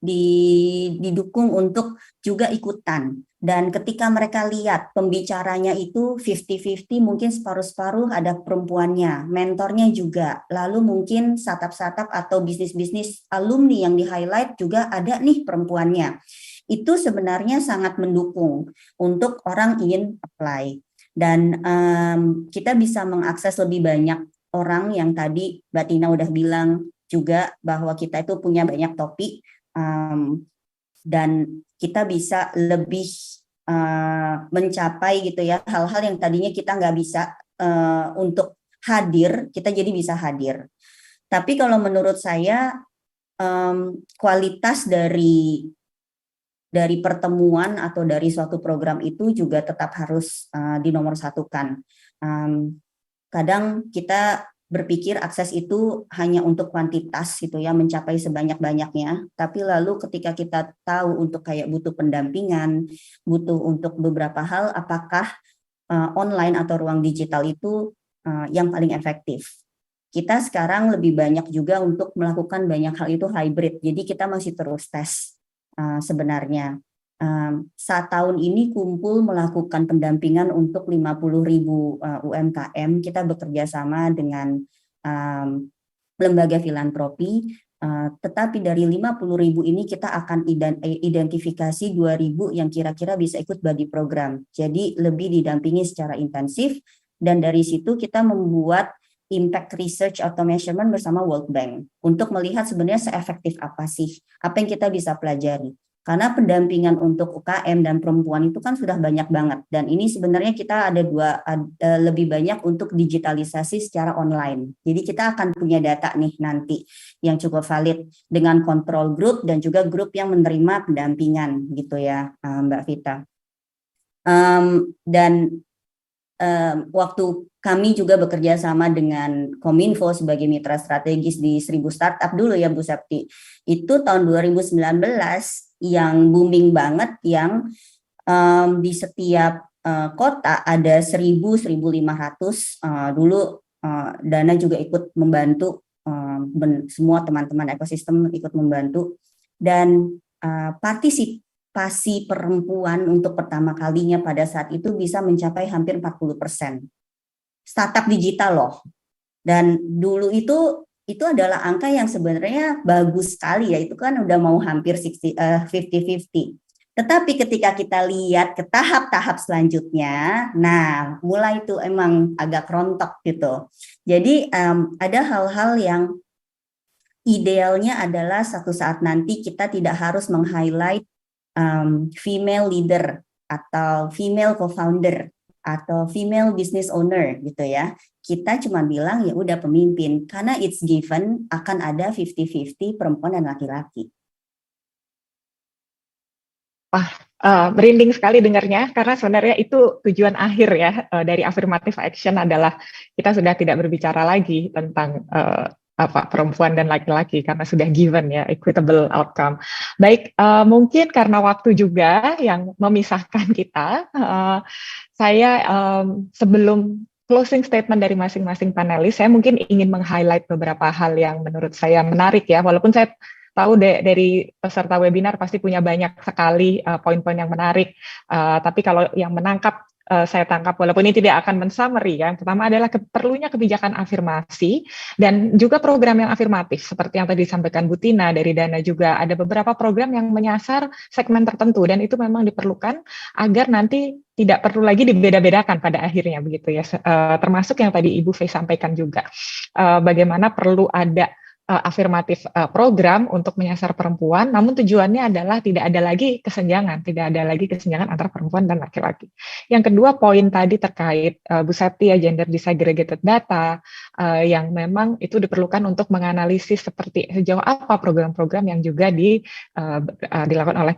didukung untuk juga ikutan. Dan ketika mereka lihat pembicaranya itu 50-50, mungkin separuh-separuh ada perempuannya, mentornya juga. Lalu mungkin startup-startup atau bisnis-bisnis alumni yang di-highlight juga ada nih perempuannya. Itu sebenarnya sangat mendukung untuk orang ingin apply. Dan kita bisa mengakses lebih banyak orang yang tadi Mbak Tina udah bilang, juga bahwa kita itu punya banyak topik dan kita bisa lebih mencapai gitu ya hal-hal yang tadinya kita nggak bisa untuk hadir, kita jadi bisa hadir. Tapi kalau menurut saya kualitas dari pertemuan atau dari suatu program itu juga tetap harus dinomorsatukan. Kadang kita berpikir akses itu hanya untuk kuantitas gitu ya, mencapai sebanyak-banyaknya, tapi lalu ketika kita tahu untuk kayak butuh pendampingan, butuh untuk beberapa hal, apakah online atau ruang digital itu yang paling efektif. Kita sekarang lebih banyak juga untuk melakukan banyak hal itu hybrid, jadi kita masih terus tes sebenarnya. Saat tahun ini kumpul melakukan pendampingan untuk 50.000 UMKM. Kita bekerja sama dengan lembaga filantropi, tetapi dari 50.000 ini kita akan identifikasi 2.000 yang kira-kira bisa ikut body program. Jadi lebih didampingi secara intensif dan dari situ kita membuat impact research atau measurement bersama World Bank untuk melihat sebenarnya seefektif apa sih, apa yang kita bisa pelajari. Karena pendampingan untuk UKM dan perempuan itu kan sudah banyak banget. Dan ini sebenarnya kita ada lebih banyak untuk digitalisasi secara online. Jadi kita akan punya data nih nanti yang cukup valid dengan control group dan juga grup yang menerima pendampingan gitu ya Mbak Vita. Waktu kami juga bekerja sama dengan Kominfo sebagai mitra strategis di 1.000 startup dulu ya Bu Sapti. Itu tahun 2019 yang booming banget, yang di setiap kota ada 1.000-1.500 dulu Dana juga ikut membantu, semua teman-teman ekosistem ikut membantu, dan partisipasi perempuan untuk pertama kalinya pada saat itu bisa mencapai hampir 40%. Startup digital loh. Dan dulu itu adalah angka yang sebenarnya bagus sekali ya, itu kan udah mau hampir 50-50. Tetapi ketika kita lihat ke tahap-tahap selanjutnya, nah mulai itu emang agak rontok gitu. Jadi ada hal-hal yang idealnya adalah satu saat nanti kita tidak harus meng-highlight female leader atau female co-founder atau female business owner gitu ya. Kita cuma bilang ya udah pemimpin, karena it's given akan ada 50-50 perempuan dan laki-laki. Wah, merinding sekali dengarnya, karena sebenarnya itu tujuan akhir ya dari affirmative action adalah kita sudah tidak berbicara lagi tentang perempuan dan laki-laki karena sudah given ya equitable outcome. Baik, mungkin karena waktu juga yang memisahkan kita, saya sebelum closing statement dari masing-masing panelis, saya mungkin ingin meng-highlight beberapa hal yang menurut saya menarik ya, walaupun saya tahu dari peserta webinar pasti punya banyak sekali poin-poin yang menarik, tapi kalau yang menangkap saya tangkap, walaupun ini tidak akan men-summary, yang pertama adalah perlunya kebijakan afirmasi dan juga program yang afirmatif, seperti yang tadi disampaikan Bu Tina dari Dana juga, ada beberapa program yang menyasar segmen tertentu, dan itu memang diperlukan agar nanti tidak perlu lagi dibeda-bedakan pada akhirnya, begitu ya, termasuk yang tadi Ibu Fei sampaikan juga, bagaimana perlu ada afirmatif program untuk menyasar perempuan, namun tujuannya adalah tidak ada lagi kesenjangan antara perempuan dan laki-laki. Yang kedua, poin tadi terkait Bu Septi ya, gender disaggregated data, yang memang itu diperlukan untuk menganalisis seperti sejauh apa program-program yang juga dilakukan oleh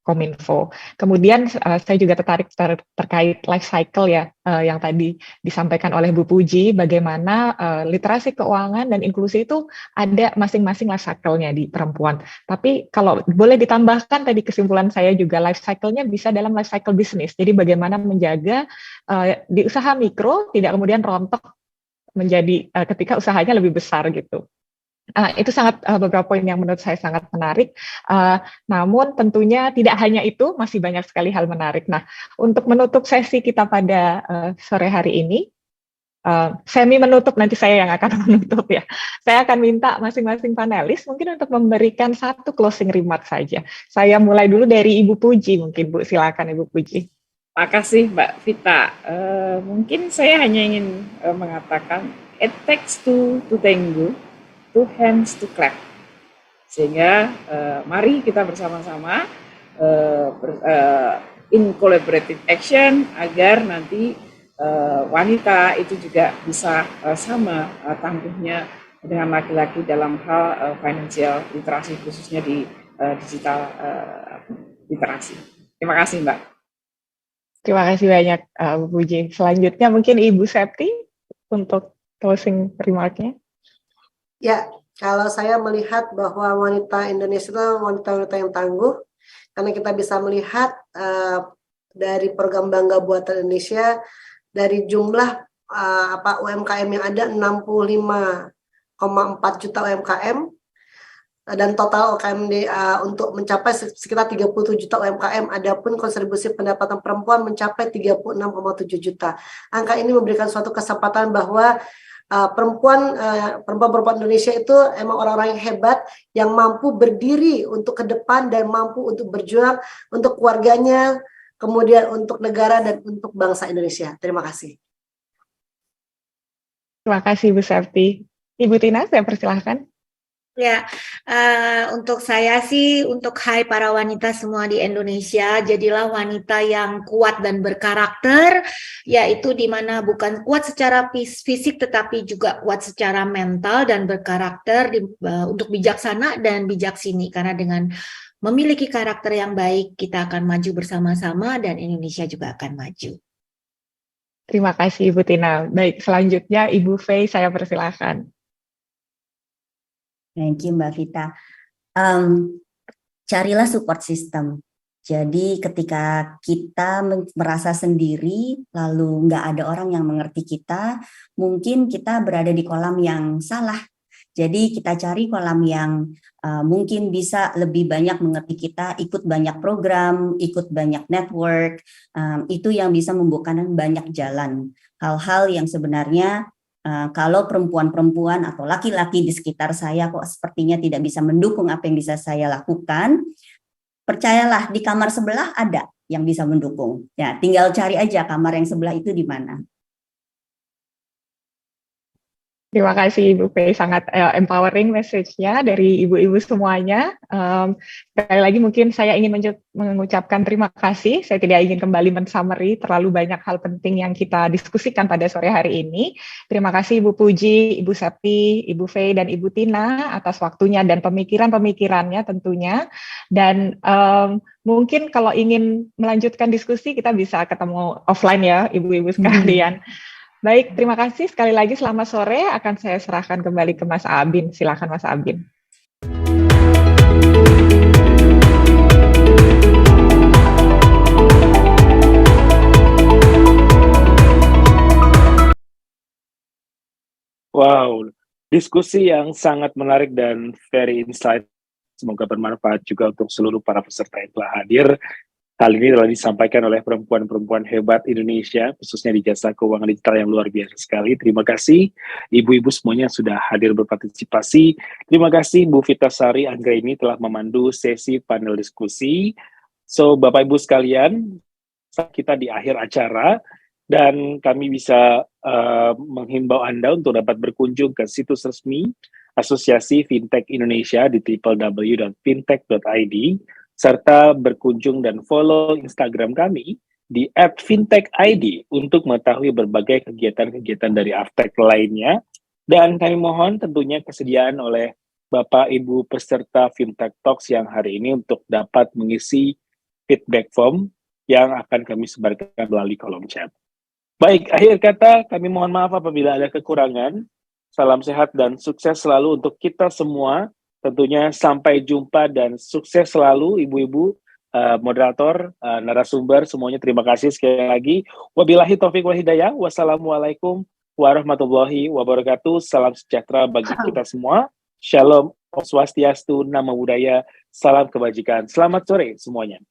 Kominfo. Kemudian saya juga tertarik terkait life cycle ya, yang tadi disampaikan oleh Bu Puji, bagaimana literasi keuangan dan inklusi itu ada masing-masing life cycle-nya di perempuan. Tapi kalau boleh ditambahkan tadi kesimpulan saya juga, life cycle-nya bisa dalam life cycle bisnis. Jadi bagaimana menjaga di usaha mikro tidak kemudian rontok menjadi ketika usahanya lebih besar gitu. Itu sangat beberapa poin yang menurut saya sangat menarik. Namun tentunya tidak hanya itu, masih banyak sekali hal menarik. Nah, untuk menutup sesi kita pada sore hari ini, semi menutup, nanti saya yang akan menutup ya. Saya akan minta masing-masing panelis mungkin untuk memberikan satu closing remark saja. Saya mulai dulu dari Ibu Puji, mungkin Bu, silakan Ibu Puji. Makasih Mbak Vita. Mungkin saya hanya ingin mengatakan, it takes two to tango, two hands to clap. Sehingga mari kita bersama-sama in collaborative action agar nanti wanita itu juga bisa sama tangguhnya dengan laki-laki dalam hal financial literasi, khususnya di digital literasi. Terima kasih Mbak. Terima kasih banyak Bu Puji. Selanjutnya mungkin Ibu Septi untuk closing remark-nya. Ya, kalau saya melihat bahwa wanita Indonesia itu wanita-wanita yang tangguh, karena kita bisa melihat dari program Bangga Buatan Indonesia, dari jumlah UMKM yang ada 65,4 juta UMKM, dan total UMKM untuk mencapai sekitar 37 juta UMKM, adapun kontribusi pendapatan perempuan mencapai 36,7 juta. Angka ini memberikan suatu kesempatan bahwa perempuan Indonesia itu emang orang-orang yang hebat, yang mampu berdiri untuk ke depan dan mampu untuk berjuang untuk keluarganya, kemudian untuk negara dan untuk bangsa Indonesia. Terima kasih. Terima kasih Bu Septi. Ibu Tina, saya persilahkan. Ya, untuk saya sih, untuk hai para wanita semua di Indonesia, jadilah wanita yang kuat dan berkarakter, yaitu di mana bukan kuat secara fisik tetapi juga kuat secara mental dan berkarakter, untuk bijaksana dan bijaksini, karena dengan memiliki karakter yang baik kita akan maju bersama-sama dan Indonesia juga akan maju. Terima kasih Ibu Tina. Baik, selanjutnya Ibu Fei, saya persilahkan. Thank you Mbak Vita. Carilah support system. Jadi ketika kita merasa sendiri, lalu nggak ada orang yang mengerti kita, mungkin kita berada di kolam yang salah. Jadi kita cari kolam yang mungkin bisa lebih banyak mengerti kita, ikut banyak program, ikut banyak network, itu yang bisa membukakan banyak jalan. Hal-hal yang sebenarnya kalau perempuan-perempuan atau laki-laki di sekitar saya kok sepertinya tidak bisa mendukung apa yang bisa saya lakukan, percayalah di kamar sebelah ada yang bisa mendukung. Ya, tinggal cari aja kamar yang sebelah itu di mana. Terima kasih Ibu Fei, sangat empowering message-nya dari ibu-ibu semuanya. Sekali lagi mungkin saya ingin mengucapkan terima kasih. Saya tidak ingin kembali men-summary terlalu banyak hal penting yang kita diskusikan pada sore hari ini. Terima kasih Ibu Puji, Ibu Septi, Ibu Fei, dan Ibu Tina atas waktunya dan pemikiran-pemikirannya tentunya. Dan mungkin kalau ingin melanjutkan diskusi kita bisa ketemu offline ya Ibu-ibu sekalian. Baik, terima kasih. Sekali lagi selamat sore. Akan saya serahkan kembali ke Mas Abin. Silakan Mas Abin. Wow, diskusi yang sangat menarik dan very insight. Semoga bermanfaat juga untuk seluruh para peserta yang telah hadir. Kali ini telah disampaikan oleh perempuan-perempuan hebat Indonesia, khususnya di jasa keuangan digital yang luar biasa sekali. Terima kasih ibu-ibu semuanya yang sudah hadir berpartisipasi. Terima kasih Bu Vita Sari Anggraini telah memandu sesi panel diskusi. So, Bapak Ibu sekalian, kita di akhir acara dan kami bisa menghimbau Anda untuk dapat berkunjung ke situs resmi Asosiasi Fintech Indonesia di www.fintech.id serta berkunjung dan follow Instagram kami di @fintechid untuk mengetahui berbagai kegiatan-kegiatan dari Aftech lainnya. Dan kami mohon tentunya kesediaan oleh Bapak Ibu peserta Fintech Talks yang hari ini untuk dapat mengisi feedback form yang akan kami sebarkan melalui kolom chat. Baik, akhir kata kami mohon maaf apabila ada kekurangan. Salam sehat dan sukses selalu untuk kita semua. Tentunya sampai jumpa dan sukses selalu ibu-ibu, moderator, narasumber, semuanya terima kasih sekali lagi. Wabillahi taufiq wal hidayah. Wassalamualaikum warahmatullahi wabarakatuh. Salam sejahtera bagi kita semua. Shalom, Om Swastiastu, Namo Buddhaya, salam kebajikan. Selamat sore semuanya.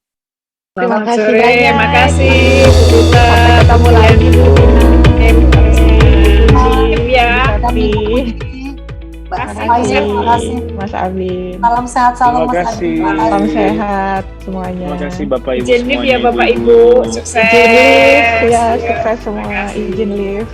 Terima Selamat kasih sore, banyak. makasih Bu Vita. Sampai ketemu lagi Bu Ya. Tati. Mbak Kasih, Faiza, Bu. terima kasih. Mas Abin. Salam sehat selalu Terima Mas kasih. Adi. Salam sehat semuanya. Terima kasih Bapak Ibu Izin live semuanya. ya Bapak Ibu. Sukses. Izin live, ya sukses Terima semua. kasih. Izin live.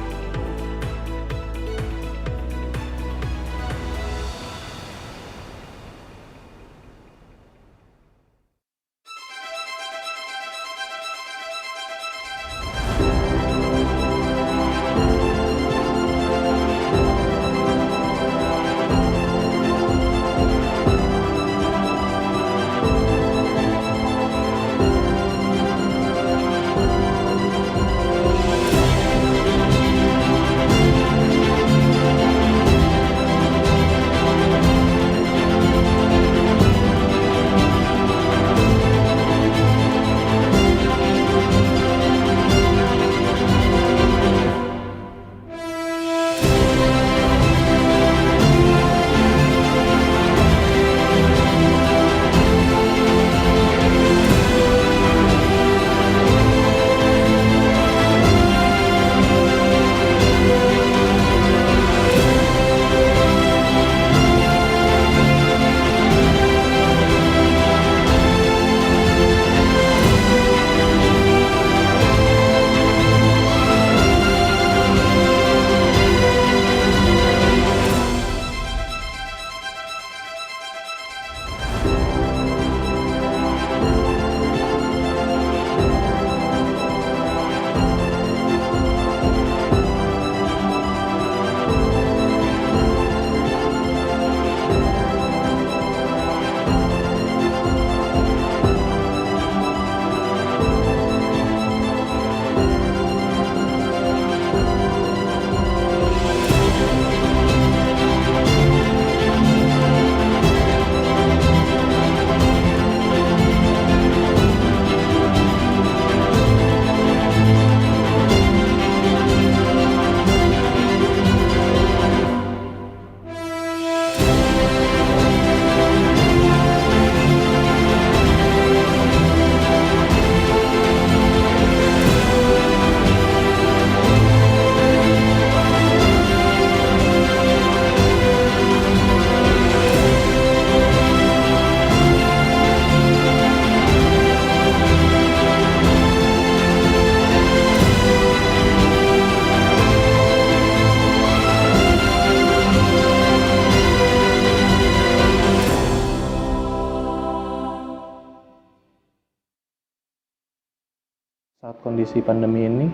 Saat kondisi pandemi ini,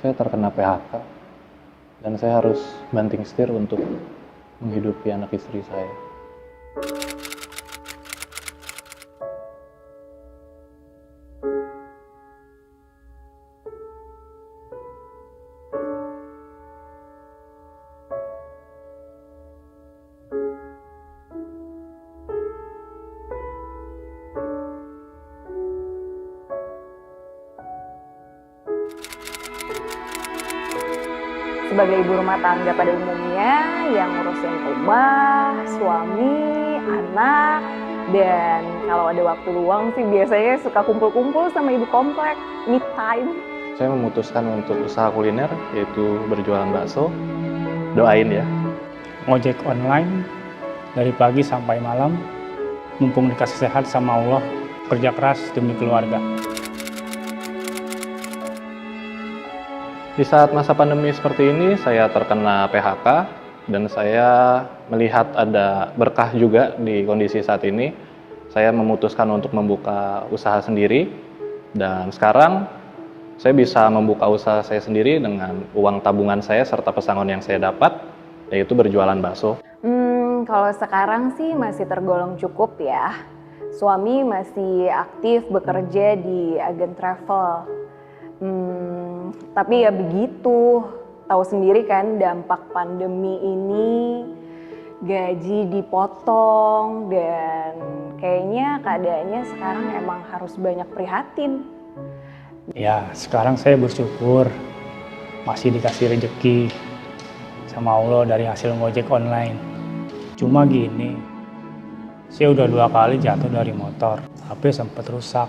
saya terkena PHK dan saya harus banting setir untuk menghidupi anak istri saya. sebagai ibu rumah tangga pada umumnya yang ngurusin rumah, suami, anak, dan kalau ada waktu luang sih biasanya suka kumpul-kumpul sama ibu komplek, me time. Saya memutuskan untuk usaha kuliner, yaitu berjualan bakso. Doain ya. Ngojek online dari pagi sampai malam, mumpung dikasih sehat sama Allah, kerja keras demi keluarga. Di saat masa pandemi seperti ini, saya terkena PHK dan saya melihat ada berkah juga di kondisi saat ini. Saya memutuskan untuk membuka usaha sendiri dan sekarang saya bisa membuka usaha saya sendiri dengan uang tabungan saya serta pesangon yang saya dapat, yaitu berjualan bakso. Kalau sekarang sih masih tergolong cukup ya. Suami masih aktif bekerja di agen travel. Tapi ya begitu, tahu sendiri kan dampak pandemi ini, gaji dipotong dan kayaknya keadaannya sekarang emang harus banyak prihatin. Ya, sekarang saya bersyukur masih dikasih rezeki sama Allah dari hasil ngojek online. Cuma gini, saya udah 2 kali jatuh dari motor, HP sempat rusak.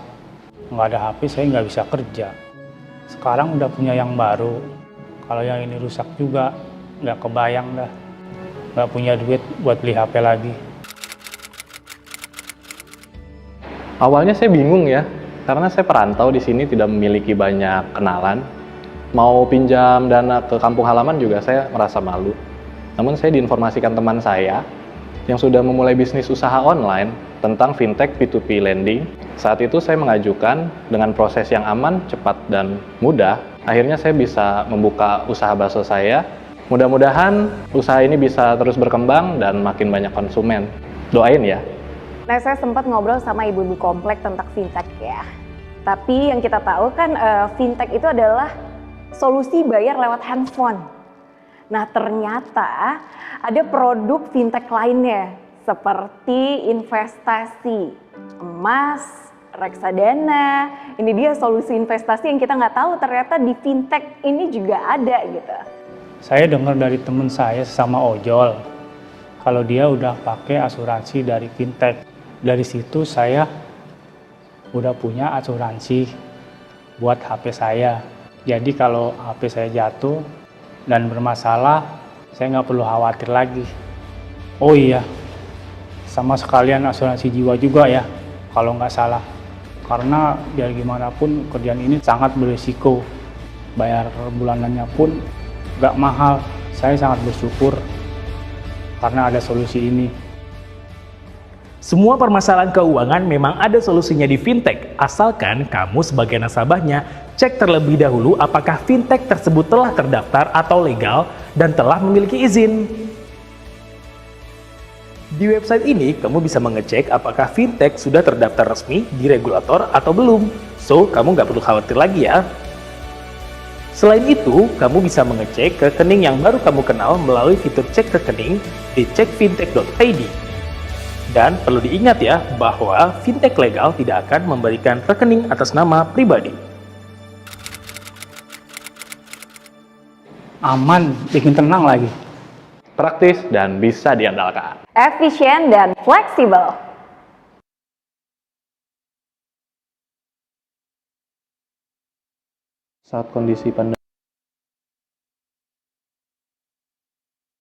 Nggak ada HP saya nggak bisa kerja. Sekarang udah punya yang baru, kalau yang ini rusak juga nggak kebayang dah. Nggak punya duit buat beli HP lagi. Awalnya saya bingung ya, karena saya perantau di sini tidak memiliki banyak kenalan. Mau pinjam dana ke kampung halaman juga saya merasa malu. Namun saya diinformasikan teman saya yang sudah memulai bisnis usaha online tentang fintech P2P lending. Saat itu saya mengajukan dengan proses yang aman, cepat, dan mudah. Akhirnya saya bisa membuka usaha bakso saya. Mudah-mudahan usaha ini bisa terus berkembang dan makin banyak konsumen. Doain ya. Nah, saya sempat ngobrol sama ibu-ibu komplek tentang fintech ya. Tapi yang kita tahu kan fintech itu adalah solusi bayar lewat handphone. Nah, ternyata ada produk fintech lainnya seperti investasi emas, reksadana. Ini dia solusi investasi yang kita nggak tahu ternyata di fintech ini juga ada gitu. Saya dengar dari teman saya sama ojol, kalau dia udah pakai asuransi dari fintech. Dari situ saya udah punya asuransi buat HP saya. Jadi kalau HP saya jatuh dan bermasalah, saya nggak perlu khawatir lagi. Oh iya, sama sekalian asuransi jiwa juga ya, kalau nggak salah. Karena biar gimana pun kerjaan ini sangat berisiko. Bayar bulanannya pun nggak mahal. Saya sangat bersyukur karena ada solusi ini. Semua permasalahan keuangan memang ada solusinya di fintech, asalkan kamu sebagai nasabahnya cek terlebih dahulu apakah fintech tersebut telah terdaftar atau legal dan telah memiliki izin. Di website ini, kamu bisa mengecek apakah fintech sudah terdaftar resmi di regulator atau belum. So, kamu nggak perlu khawatir lagi ya. Selain itu, kamu bisa mengecek rekening yang baru kamu kenal melalui fitur cek rekening di cekfintech.id. Dan perlu diingat ya, bahwa fintech legal tidak akan memberikan rekening atas nama pribadi. Aman, bikin tenang lagi. Praktis dan bisa diandalkan. Efisien dan fleksibel. Saat kondisi pandemi